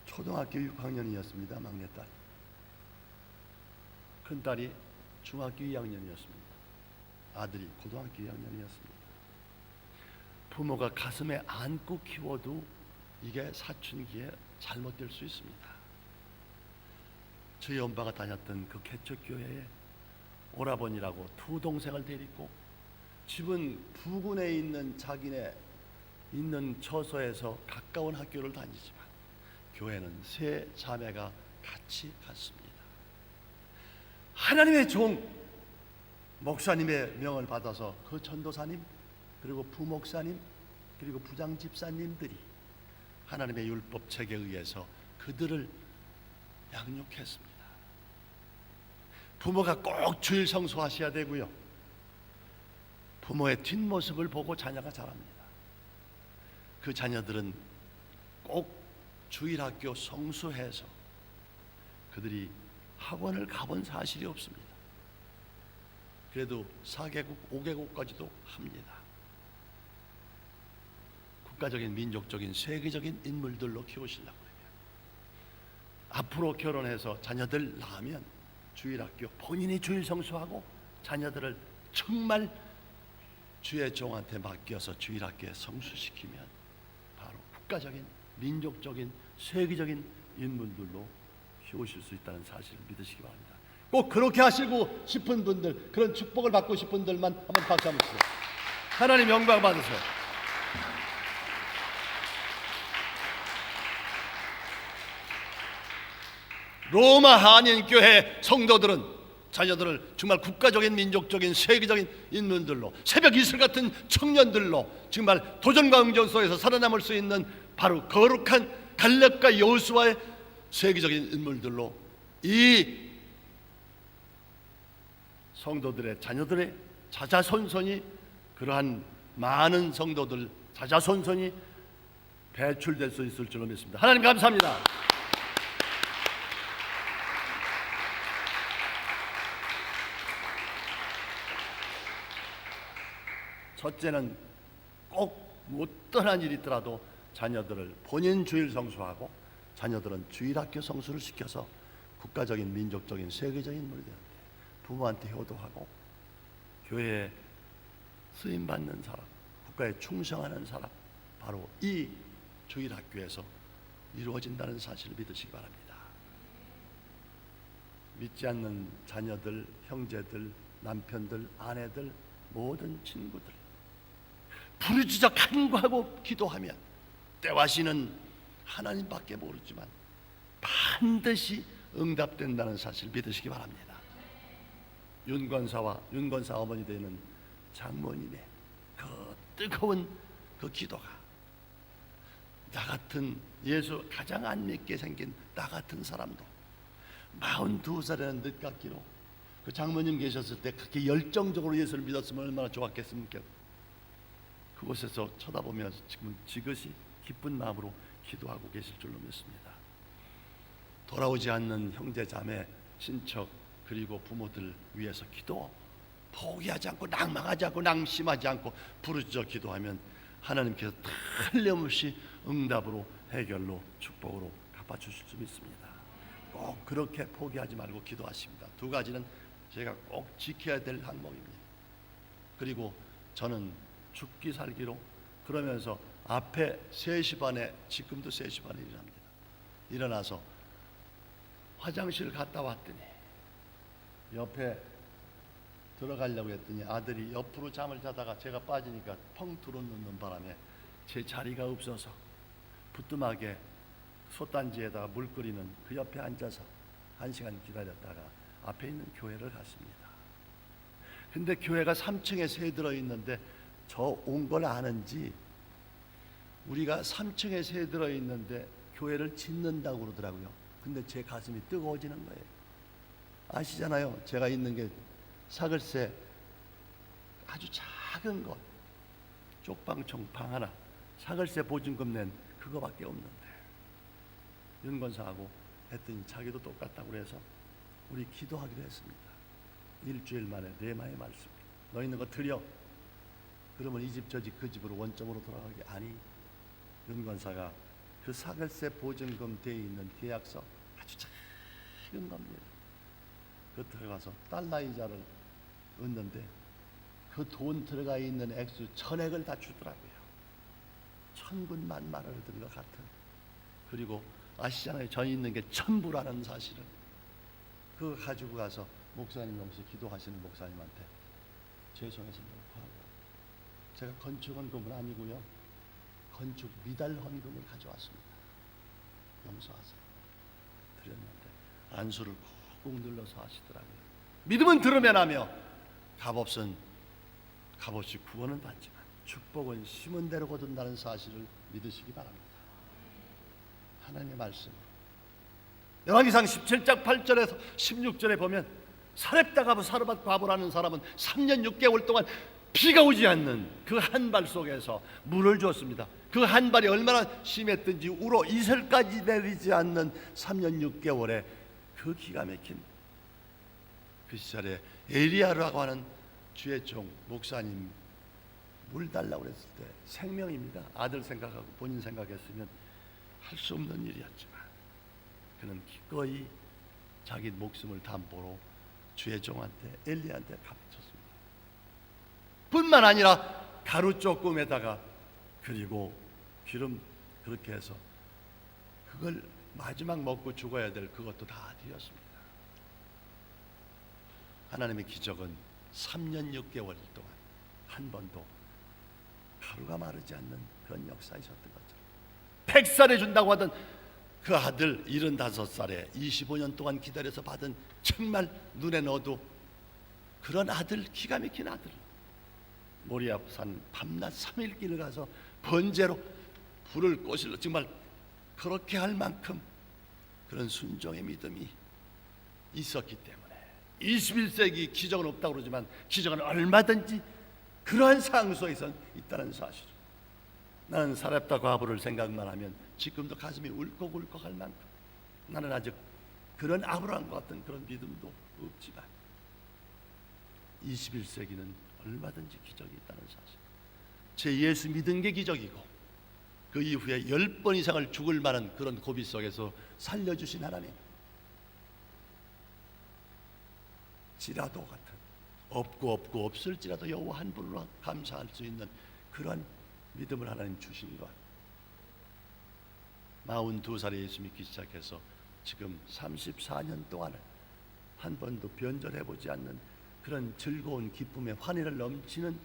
초등학교 6학년이었습니다. 막내딸. 큰딸이 중학교 2학년이었습니다. 아들이 고등학교 2학년이었습니다. 부모가 가슴에 안고 키워도 이게 사춘기에 잘못될 수 있습니다. 저희 엄마가 다녔던 그 개척교회에 오라버니라고 2 동생을 데리고 집은 부근에 있는 자기네 있는 처소에서 가까운 학교를 다니지만 교회는 3 자매가 같이 갔습니다. 하나님의 종 목사님의 명을 받아서 그 전도사님, 그리고 부목사님, 그리고 부장집사님들이 하나님의 율법 책에 의해서 그들을 양육했습니다. 부모가 꼭 주일 성수하셔야 되고요. 부모의 뒷모습을 보고 자녀가 자랍니다. 그 자녀들은 꼭 주일학교 성수해서 그들이 학원을 가본 사실이 없습니다. 그래도 4개국, 5개국까지도 합니다. 국가적인, 민족적인, 세계적인 인물들로 키우시려고 그러면 앞으로 결혼해서 자녀들 낳으면 주일학교 본인이 주일 성수하고 자녀들을 정말 주의 종한테 맡겨서 주일학교에 성수시키면 바로 국가적인, 민족적인, 세계적인 인물들로 키우실 수 있다는 사실을 믿으시기 바랍니다. 꼭 그렇게 하시고 싶은 분들, 그런 축복을 받고 싶은 분들만 한번 박수 한번 주세요. 하나님 영광 받으세요. 로마 한인교회 성도들은 자녀들을 정말 국가적인, 민족적인, 세계적인 인물들로, 새벽 이슬 같은 청년들로 정말 도전과 응전 속에서 살아남을 수 있는 바로 거룩한 갈렙과 여호수아의 세계적인 인물들로 이 성도들의 자녀들의 자자손손이, 그러한 많은 성도들 자자손손이 배출될 수 있을 줄로 믿습니다. 하나님 감사합니다. 첫째는 꼭 어떠한 일이 있더라도 자녀들을 본인 주일 성수하고 자녀들은 주일학교 성수를 시켜서 국가적인, 민족적인, 세계적인 인물이 되는데 부모한테 효도하고 교회에 쓰임받는 사람, 국가에 충성하는 사람, 바로 이 주일학교에서 이루어진다는 사실을 믿으시기 바랍니다. 믿지 않는 자녀들, 형제들, 남편들, 아내들, 모든 친구들 부르짖어 간구하고 기도하면 때와시는 하나님밖에 모르지만 반드시 응답된다는 사실 믿으시기 바랍니다. 윤권사 어머니 되는 장모님의 그 뜨거운 그 기도가 나 같은 예수 가장 안 믿게 생긴 나 같은 사람도 42살이라는 늦깎이로 그 장모님 계셨을 때 그렇게 열정적으로 예수를 믿었으면 얼마나 좋았겠습니까? 그곳에서 쳐다보면서 지금 지그시 기쁜 마음으로 기도하고 계실 줄로 믿습니다. 돌아오지 않는 형제 자매 친척 그리고 부모들 위해서 기도 포기하지 않고 낙망하지 않고 낙심하지 않고 부르짖어 기도하면 하나님께서 틀림없이 응답으로 해결로 축복으로 갚아주실 수 믿습니다. 꼭 그렇게 포기하지 말고 기도하십니다. 두 가지는 제가 꼭 지켜야 될 항목입니다. 그리고 저는 죽기 살기로 그러면서 앞에 3시 반에 지금도 3시 반에 일어납니다. 일어나서 화장실 갔다 왔더니 옆에 들어가려고 했더니 아들이 옆으로 잠을 자다가 제가 빠지니까 펑 들어눕는 바람에 제 자리가 없어서 부뚜막에 솥단지에다가 물 끓이는 그 옆에 앉아서 1시간 기다렸다가 앞에 있는 교회를 갔습니다. 근데 교회가 3층에 새 들어있는데 저 온 걸 아는지 우리가 3층에 새 들어있는데 교회를 짓는다고 그러더라고요. 근데 제 가슴이 뜨거워지는 거예요. 아시잖아요. 제가 있는 게 사글세 아주 작은 것 쪽방청 방 하나 사글세 보증금 낸 그거밖에 없는데 윤건사하고 했더니 자기도 똑같다고 그래서 우리 기도하기로 했습니다. 일주일 만에 레마의 말씀 너 있는 거 드려. 그러면 이 집 저 집 그 집으로 원점으로 돌아가기. 아니 윤건사가 그 사글세 보증금 돼 있는 계약서 아주 작은 겁니다. 그 들어가서 달러 이자를 얻는데 그 돈 들어가 있는 액수 1000액을 다 주더라고요. 1000군만 말을 얻은 것 같은. 그리고 아시잖아요. 저 있는 게 천부라는 사실을. 그거 가지고 가서 목사님 여기서 기도하시는 목사님한테 죄송해서 멸포하고 제가 건축 헌금은 아니고요. 건축 미달 헌금을 가져왔습니다. 용서하세요. 드렸는데 안수를 꾹꾹 눌러서 하시더라고요. 믿음은 들으면 하며 값없은 값없이 구원은 받지만 축복은 심은 대로 거둔다는 사실을 믿으시기 바랍니다. 하나님의 말씀 열왕기상 17장 8절에서 16절에 보면 사렙다 과부 사르밧 과부라는 사람은 3년 6개월 동안 비가 오지 않는 그 한 발 속에서 물을 주었습니다. 그 한 발이 얼마나 심했든지 우로 이슬까지 내리지 않는 3년 6개월에 그 기가 막힌 그 시절에 에리야라고 하는 주의 종 목사님 물 달라고 그랬을 때 생명입니다. 아들 생각하고 본인 생각했으면 할 수 없는 일이었지만 그는 기꺼이 자기 목숨을 담보로 주의 종한테 엘리야한테 갚아줬습니다. 뿐만 아니라 가루 조금에다가 그리고 기름 그렇게 해서 그걸 마지막 먹고 죽어야 될 그것도 다 드렸습니다. 하나님의 기적은 3년 6개월 동안 한 번도 가루가 마르지 않는 그런 역사이셨던 거죠. 100살에 준다고 하던 그 아들 75살에 25년 동안 기다려서 받은 정말 눈에 넣어도 그런 아들, 기가 막힌 아들 모리아산 밤낮 3일 길을 가서 번제로 불을 꼬실러 정말 그렇게 할 만큼 그런 순종의 믿음이 있었기 때문에 21세기 기적은 없다고 그러지만 기적은 얼마든지 그러한 상소에서 있다는 사실. 나는 사렙다 과부를 생각만 하면 지금도 가슴이 울컥울컥할 만큼 나는 아직 그런 아브라함과 같은 그런 믿음도 없지만 21세기는 얼마든지 기적이 있다는 사실. 제 예수 믿은 게 기적이고 그 이후에 10번 이상을 죽을 만한 그런 고비 속에서 살려주신 하나님, 지라도 같은 없고 없을지라도 여호와 한 분으로 감사할 수 있는 그런 믿음을 하나님 주신 것. 42살에 예수 믿기 시작해서 지금 34년 동안을 한 번도 변절해보지 않는 그런 즐거운 기쁨에 환희를 넘치는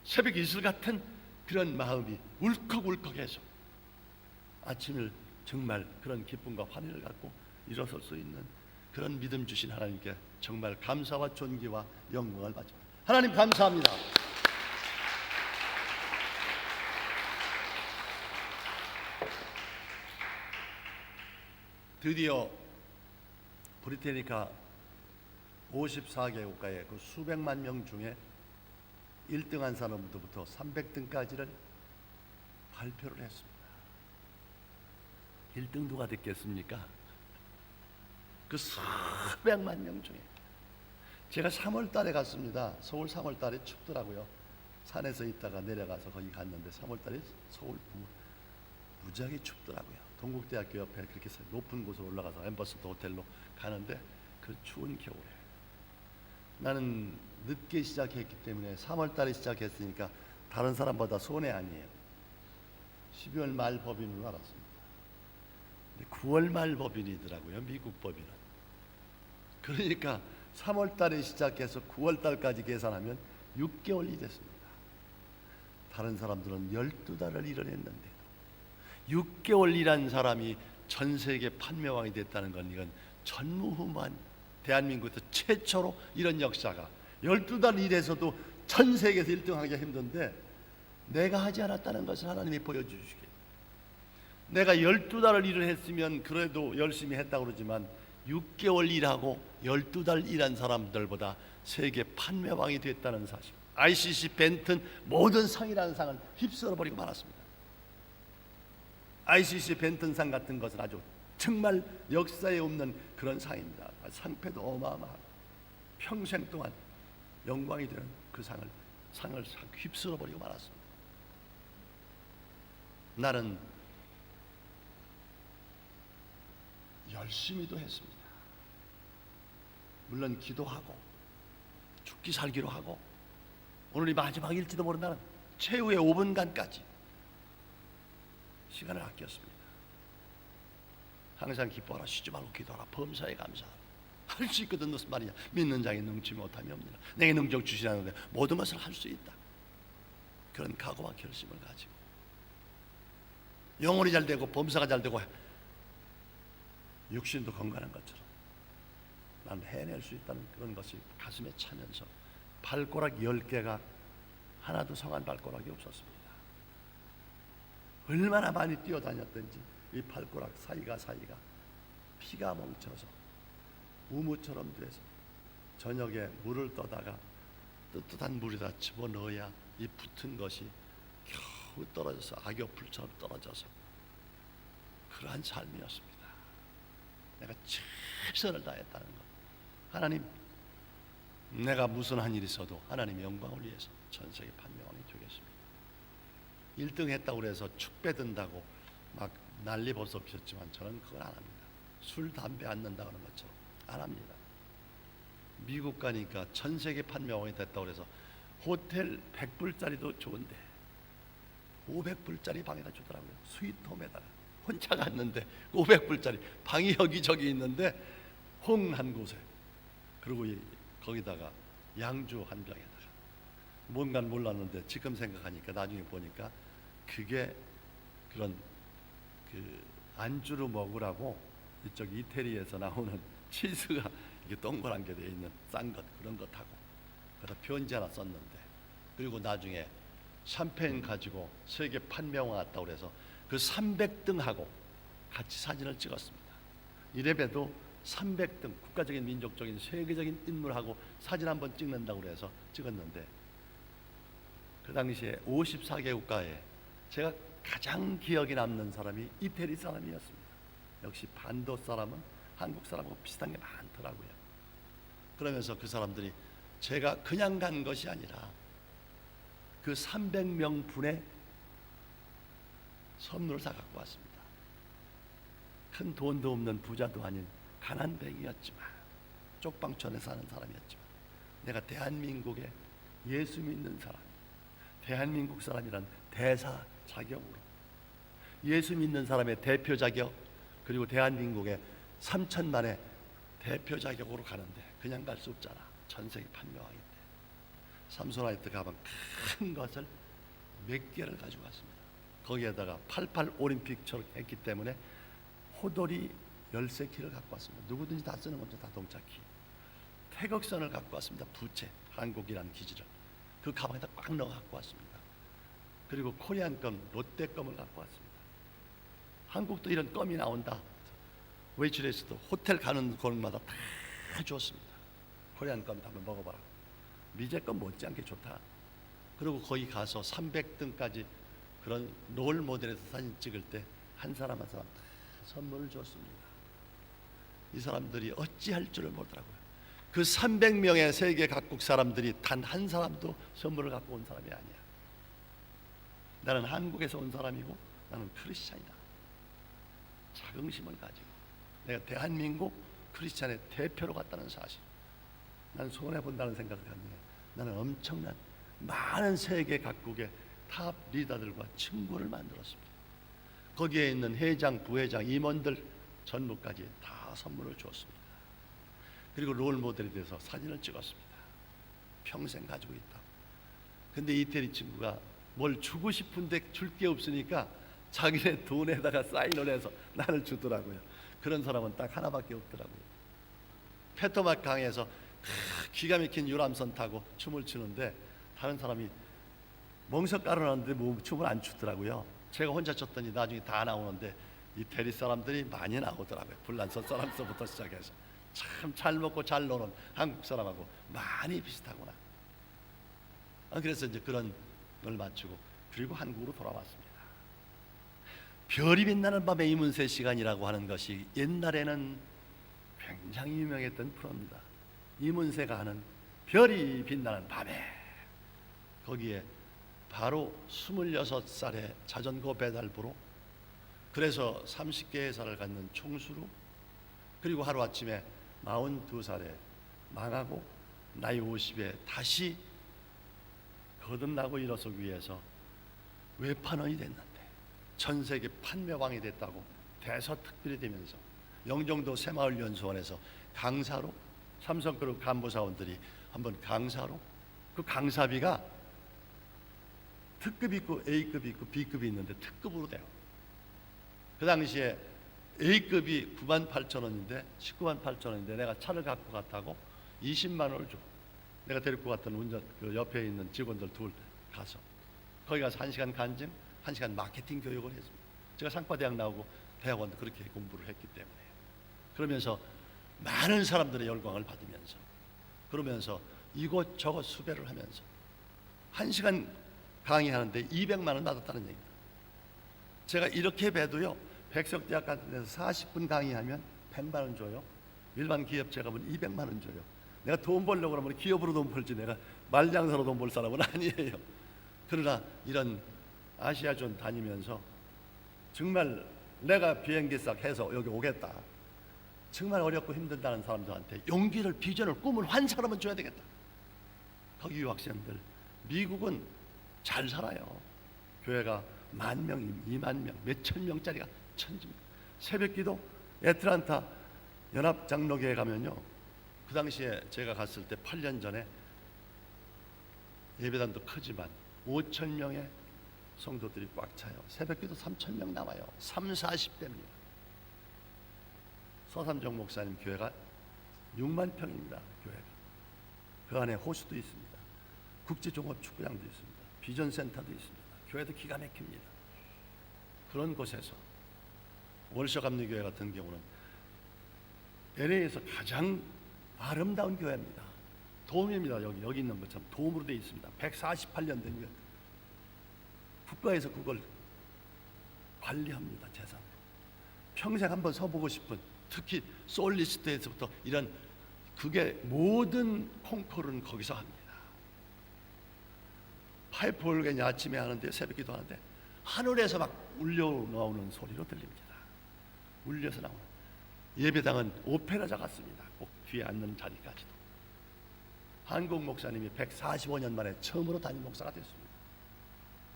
새벽 이슬 같은 그런 마음이 울컥울컥해서 아침을 정말 그런 기쁨과 환희를 갖고 일어설 수 있는 그런 믿음 주신 하나님께 정말 감사와 존귀와 영광을 바칩니다. 하나님 감사합니다. 드디어 브리테니카 54개 국가의 그 수백만 명 중에 1등한 사람부터 300등까지를 발표를 했습니다. 1등 누가 됐겠습니까? 그 수백만 명 중에 제가 3월 달에 갔습니다. 서울 3월 달에 춥더라고요. 산에서 있다가 내려가서 거기 갔는데 3월 달에 서울 무지하게 춥더라고요. 동국대학교 옆에 그렇게 높은 곳으로 올라가서 엠버서더 호텔로 가는데 그 추운 겨울에 나는 늦게 시작했기 때문에 3월 달에 시작했으니까 다른 사람보다 손해 아니에요. 12월 말 법인으로 알았습니다. 근데 9월 말 법인이더라고요. 미국 법인은. 그러니까 3월 달에 시작해서 9월 달까지 계산하면 6개월이 됐습니다. 다른 사람들은 12달을 일어냈는데도 6개월 일한 사람이 전 세계 판매왕이 됐다는 건 이건 전무후무한 대한민국에서 최초로 이런 역사가 12달 일해서도 전 세계에서 1등하기가 힘든데 내가 하지 않았다는 것을 하나님이 보여주시게. 내가 12달을 일을 했으면 그래도 열심히 했다고 그러지만 6개월 일하고 12달 일한 사람들보다 세계 판매왕이 됐다는 사실. ICC 벤튼 모든 상이라는 상을 휩쓸어버리고 말았습니다. ICC 벤튼상 같은 것은 아주 정말 역사에 없는 그런 상입니다. 상패도 어마어마하고 평생 동안 영광이 되는 그 상을 휩쓸어버리고 말았습니다. 나는 열심히도 했습니다. 물론 기도하고 죽기 살기로 하고 오늘이 마지막일지도 모른다는 최후의 5분간까지 시간을 아꼈습니다. 항상 기뻐하라, 쉬지 말고 기도하라, 범사에 감사하라. 할 수 있거든 무슨 말이냐. 믿는 자에게 능치 못함이 없느니라. 내게 능력 주시라는데 모든 것을 할 수 있다. 그런 각오와 결심을 가지고 영혼이 잘 되고 범사가 잘 되고 육신도 건강한 것처럼 난 해낼 수 있다는 그런 것이 가슴에 차면서 발가락 10개가 하나도 성한 발가락이 없었습니다. 얼마나 많이 뛰어다녔던지 이 발가락 사이가 피가 뭉쳐서 우무처럼 돼서 저녁에 물을 떠다가 뜨뜻한 물에다 집어넣어야 이 붙은 것이 겨우 떨어져서 악교풀처럼 떨어져서 그러한 삶이었습니다. 내가 최선을 다했다는 것. 하나님, 내가 무슨 한 일이 있어도 하나님의 영광을 위해서 전 세계 판명왕이 되겠습니다. 1등 했다고 해서 축배든다고 막 난리 벌써 피웠지만 저는 그걸 안 합니다. 술, 담배 안 넣는다고 하는 것처럼 안 합니다. 미국 가니까 전 세계 판매왕이 됐다고 해서 호텔 100불짜리도 좋은데 500불짜리 방에다 주더라고요. 스위트홈에다가 혼자 갔는데 500불짜리 방이 여기저기 있는데 홍 한 곳에 그리고 거기다가 양주 한 병에다가 뭔가는 몰랐는데 지금 생각하니까 나중에 보니까 그게 그런 그 안주로 먹으라고 이쪽 이태리에서 나오는 치즈가 이게 동그란 게 돼 있는 싼 것 그런 것하고 그래서 편지 하나 썼는데 그리고 나중에 샴페인 가지고 세계 판매왕 왔다고 그래서 그 300등하고 같이 사진을 찍었습니다. 이래봬도 300등 국가적인 민족적인 세계적인 인물하고 사진 한번 찍는다고 그래서 찍었는데 그 당시에 54개 국가에 제가 가장 기억에 남는 사람이 이태리 사람이었습니다. 역시 반도 사람은 한국 사람하고 비슷한 게 많더라고요. 그러면서 그 사람들이 제가 그냥 간 것이 아니라 그 300명 분의 선물을 다 갖고 왔습니다. 큰 돈도 없는 부자도 아닌 가난뱅이였지만 쪽방촌에 사는 사람이었지만 내가 대한민국에 예수 믿는 사람, 대한민국 사람이란 대사 자격으로 예수 믿는 사람의 대표 자격 그리고 대한민국의 3천만의 대표 자격으로 가는데 그냥 갈 수 없잖아. 전 세계 판매왕인데 삼손하이트 가방 큰 것을 몇 개를 가지고 왔습니다. 거기에다가 88 올림픽처럼 했기 때문에 호돌이 13키를 갖고 왔습니다. 누구든지 다 쓰는 겁니다. 자동차 키. 태극선을 갖고 왔습니다. 부채, 한국이라는 기지를 그 가방에다 꽉 넣어 갖고 왔습니다. 그리고 코리안 껌, 롯데 껌을 갖고 왔습니다. 한국도 이런 껌이 나온다. 웨이트리스도 호텔 가는 곳마다 다 줬습니다. 코리안 건 한번 먹어봐라. 미제 건 못지않게 좋다. 그리고 거기 가서 300등까지 그런 롤 모델에서 사진 찍을 때 한 사람 한 사람 다 선물을 줬습니다. 이 사람들이 어찌할 줄을 모르더라고요. 그 300명의 세계 각국 사람들이 단 한 사람도 선물을 갖고 온 사람이 아니야. 나는 한국에서 온 사람이고 나는 크리스찬이다. 자긍심을 가지고 내가 대한민국 크리스찬의 대표로 갔다는 사실, 난 손해 본다는 생각을 갖는 거예요. 나는 엄청난 많은 세계 각국의 탑 리더들과 친구를 만들었습니다. 거기에 있는 회장, 부회장, 임원들 전부까지 다 선물을 주었습니다. 그리고 롤 모델에 대해서 사진을 찍었습니다. 평생 가지고 있다. 근데 이태리 친구가 뭘 주고 싶은데 줄 게 없으니까 자기네 돈에다가 사인을 해서 나를 주더라고요. 그런 사람은 딱 하나밖에 없더라고요. 페토막 강에서 기가 막힌 유람선 타고 춤을 추는데 다른 사람이 멍석 깔아놨는데 뭐 춤을 안 추더라고요. 제가 혼자 췄더니 나중에 다 나오는데 이태리 사람들이 많이 나오더라고요. 불란서 사람서부터 시작해서 참 잘 먹고 잘 노는 한국 사람하고 많이 비슷하구나. 그래서 이제 그런 걸 맞추고 그리고 한국으로 돌아왔습니다. 별이 빛나는 밤의 이문세 시간이라고 하는 것이 옛날에는 굉장히 유명했던 프로입니다. 이문세가 하는 별이 빛나는 밤에, 거기에 바로 26살의 자전거 배달부로, 그래서 30개 회사를 갖는 총수로, 그리고 하루아침에 42살에 망하고 나이 50에 다시 거듭나고 일어서기 위해서 외판원이 됐는데 전 세계 판매왕이 됐다고 대서특필이 되면서 영종도 새마을연수원에서 강사로, 삼성그룹 간부사원들이 한번 강사로, 그 강사비가 특급이 있고 A급이 있고 B급이 있는데 특급으로 돼요. 그 당시에 A급이 98,000원인데 198,000원인데 내가 차를 갖고 갔다고 20만 원을 줘. 내가 데리고 갔던 운전 그 옆에 있는 직원들 둘 가서 거기 가서 1시간 간증, 1시간 마케팅 교육을 했습니다. 제가 상과대학 나오고 대학원도 그렇게 공부를 했기 때문에. 그러면서 많은 사람들의 열광을 받으면서, 그러면서 이곳저곳 수배를 하면서 1시간 강의하는데 200만 원 받았다는 얘기입니다. 제가 이렇게 봬도요, 백석대학 같은 데서 40분 강의하면 100만 원 줘요. 일반 기업체 가면 200만 원 줘요. 내가 돈 벌려고 그러면 기업으로 돈 벌지 내가 말장사로 돈 벌 사람은 아니에요. 그러나 이런 아시아존 다니면서 정말 내가 비행기 싹 해서 여기 오겠다, 정말 어렵고 힘든다는 사람들한테 용기를, 비전을, 꿈을 환사하면 줘야 되겠다. 거기 유학생들, 미국은 잘 살아요. 교회가 10,000명, 20,000명, 몇천 명짜리가 천지입니다. 새벽기도 애틀란타 연합장로교회 가면요, 그 당시에 제가 갔을 때 8년 전에 예배단도 크지만 5,000명의 성도들이 꽉 차요. 새벽기도 3,000명 나와요. 30-40대입니다. 서삼정 목사님 교회가 6만 평입니다. 교회가. 그 안에 호수도 있습니다. 국제종합축구장도 있습니다. 비전센터도 있습니다. 교회도 기가 막힙니다. 그런 곳에서 월셔감리교회 같은 경우는 LA에서 가장 아름다운 교회입니다. 도움입니다. 여기 있는 것처럼 도움으로 되어 있습니다. 148년 된 교회. 국가에서 그걸 관리합니다. 재산. 평생 한번 서보고 싶은, 특히 솔리스트에서부터 이런, 그게 모든 콩쿠르는 거기서 합니다. 파이프 올겐이 아침에 하는데, 새벽기도 하는데 하늘에서 막 울려 나오는 소리로 들립니다. 울려서 나오는. 예배당은 오페라자 같습니다. 꼭 뒤에 앉는 자리까지도. 한국 목사님이 145년 만에 처음으로 담임 목사가 됐습니다.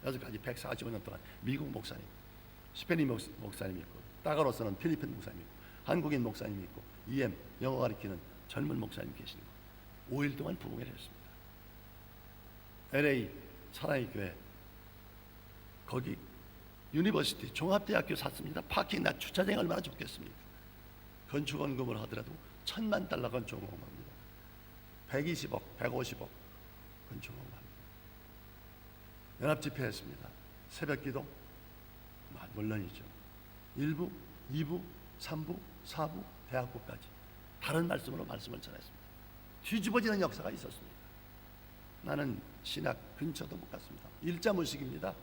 여기까지 145년 동안 미국 목사님, 스페인 목사님이 있고, 따가로서는 필리핀 목사님이 있고, 한국인 목사님이 있고, EM 영어 가르치는 젊은 목사님 계시는 거 5일 동안 부흥회를 했습니다. LA 사랑의 교회, 거기 유니버시티 종합대학교 샀습니다. 파킹 나 주차장이 얼마나 좋겠습니까? 건축원금을 하더라도 $10,000,000 건축원금합니다. 120억, 150억 건축원금합니다. 연합집회했습니다. 새벽기도 물론이죠. 1부, 2부, 3부 사부, 대학부까지 다른 말씀으로 말씀을 전했습니다. 뒤집어지는 역사가 있었습니다. 나는 신학 근처도 못 갔습니다. 일자무식입니다.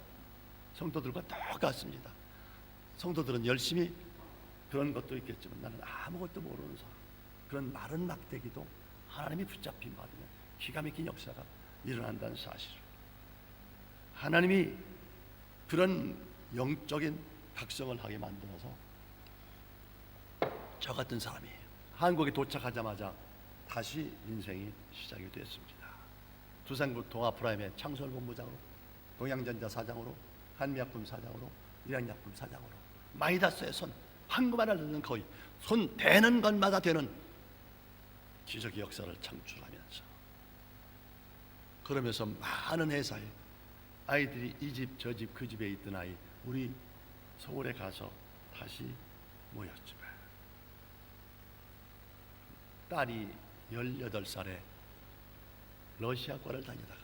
성도들과 똑같습니다. 성도들은 열심히 그런 것도 있겠지만 나는 아무것도 모르는 사람, 그런 마른 막대기도 하나님이 붙잡힌 받으면 기가 막힌 역사가 일어난다는 사실을, 하나님이 그런 영적인 각성을 하게 만들어서 저 같은 사람이 한국에 도착하자마자 다시 인생이 시작이 됐습니다. 두산구 동아프라임의 창설본부장으로, 동양전자 사장으로, 한미약품 사장으로, 일양약품 사장으로, 마이다스의 손 한국말을 듣는 거의 손 대는 것마다 되는 기적의 역사를 창출하면서, 그러면서 많은 회사에 아이들이 이 집 저 집 그 집에 있던 아이 우리 서울에 가서 다시 모였지만, 딸이 18살에 러시아과를 다니다가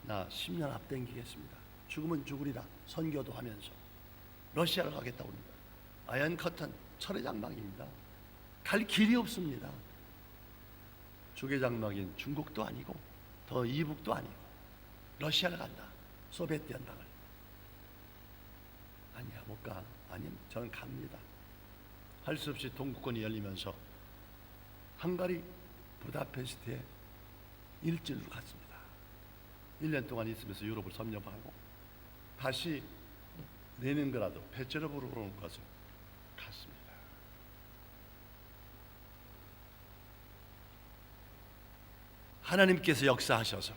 나 10년 앞당기겠습니다, 죽으면 죽으리라 선교도 하면서 러시아를 가겠다고 합니다. 아연 커튼 철회장막입니다. 갈 길이 없습니다. 주계장막인 중국도 아니고 더 이북도 아니고 러시아를 간다. 소비에트 연방을. 아니야 못 가. 아니면 저는 갑니다. 할 수 없이 동구권이 열리면서 헝가리 부다페스트에 일주일로 갔습니다. 1년 동안 있으면서 유럽을 섭렵하고 다시 레닌그라드 페체르부르로 온 것을 갔습니다. 하나님께서 역사하셔서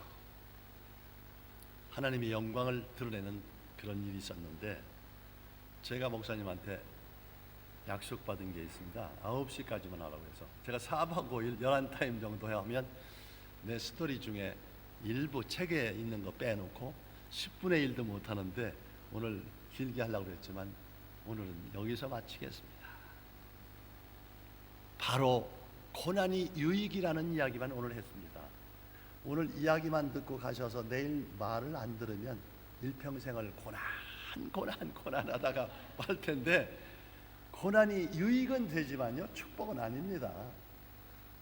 하나님의 영광을 드러내는 그런 일이 있었는데, 제가 목사님한테 약속받은 게 있습니다. 9시까지만 하라고 해서 제가 4박 5일 11타임 정도 하면 내 스토리 중에 일부 책에 있는 거 빼놓고 10분의 1도 못하는데, 오늘 길게 하려고 했지만 오늘은 여기서 마치겠습니다. 바로 고난이 유익이라는 이야기만 오늘 했습니다. 오늘 이야기만 듣고 가셔서 내일 말을 안 들으면 일평생을 고난하다가 말 텐데, 고난이 유익은 되지만요 축복은 아닙니다.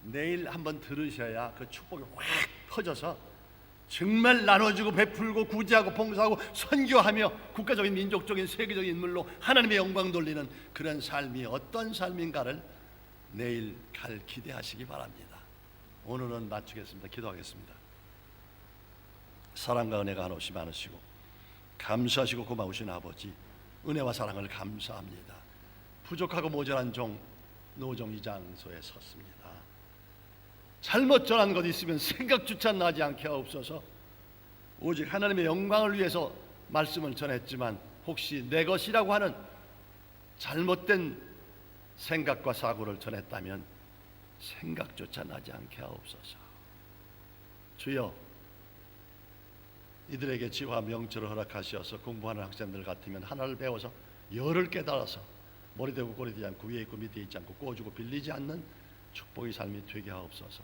내일 한번 들으셔야 그 축복이 확 터져서 정말 나눠주고 베풀고 구제하고 봉사하고 선교하며 국가적인 민족적인 세계적인 인물로 하나님의 영광 돌리는 그런 삶이 어떤 삶인가를 내일 갈 기대하시기 바랍니다. 오늘은 마치겠습니다. 기도하겠습니다. 사랑과 은혜가 한없이 많으시고 감사하시고 고마우신 아버지, 은혜와 사랑을 감사합니다. 부족하고 모자란 종 노종 이 장소에 섰습니다. 잘못 전한 것 있으면 생각조차 나지 않게 하옵소서. 오직 하나님의 영광을 위해서 말씀을 전했지만 혹시 내 것이라고 하는 잘못된 생각과 사고를 전했다면 생각조차 나지 않게 하옵소서. 주여, 이들에게 지혜와 명철을 허락하시어서 공부하는 학생들 같으면 하나를 배워서 열을 깨달아서 머리 대고 꼬리 되지 않고 위에 있고 밑에 있지 않고 꼬주고 빌리지 않는 축복의 삶이 되게 하옵소서.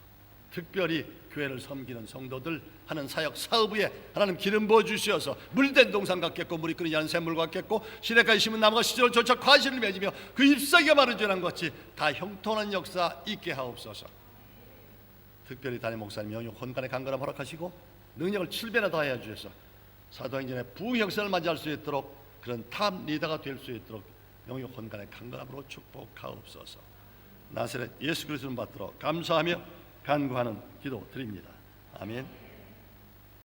특별히 교회를 섬기는 성도들 하는 사역 사업에 하나님 기름 부어 주시어서 물된 동산 같겠고 물이 끓이지 않은 샘물 같겠고 시냇가에 심은 나무가 시절을 쫓아 과실을 맺으며 그 잎사귀가 마르지않은 것이 다 형통한 역사 있게 하옵소서. 특별히 담임 목사님 영육 혼간의 강건함 허락하시고 능력을 7배나 더하여 주셔서 사도행전의 부흥역사를 맞이할 수 있도록 그런 탑 리더가 될 수 있도록 영육 혼간의 강건함으로 축복하옵소서. 나사렛 예수 그리스도를 받들어 감사하며 간구하는 기도 드립니다. 아멘.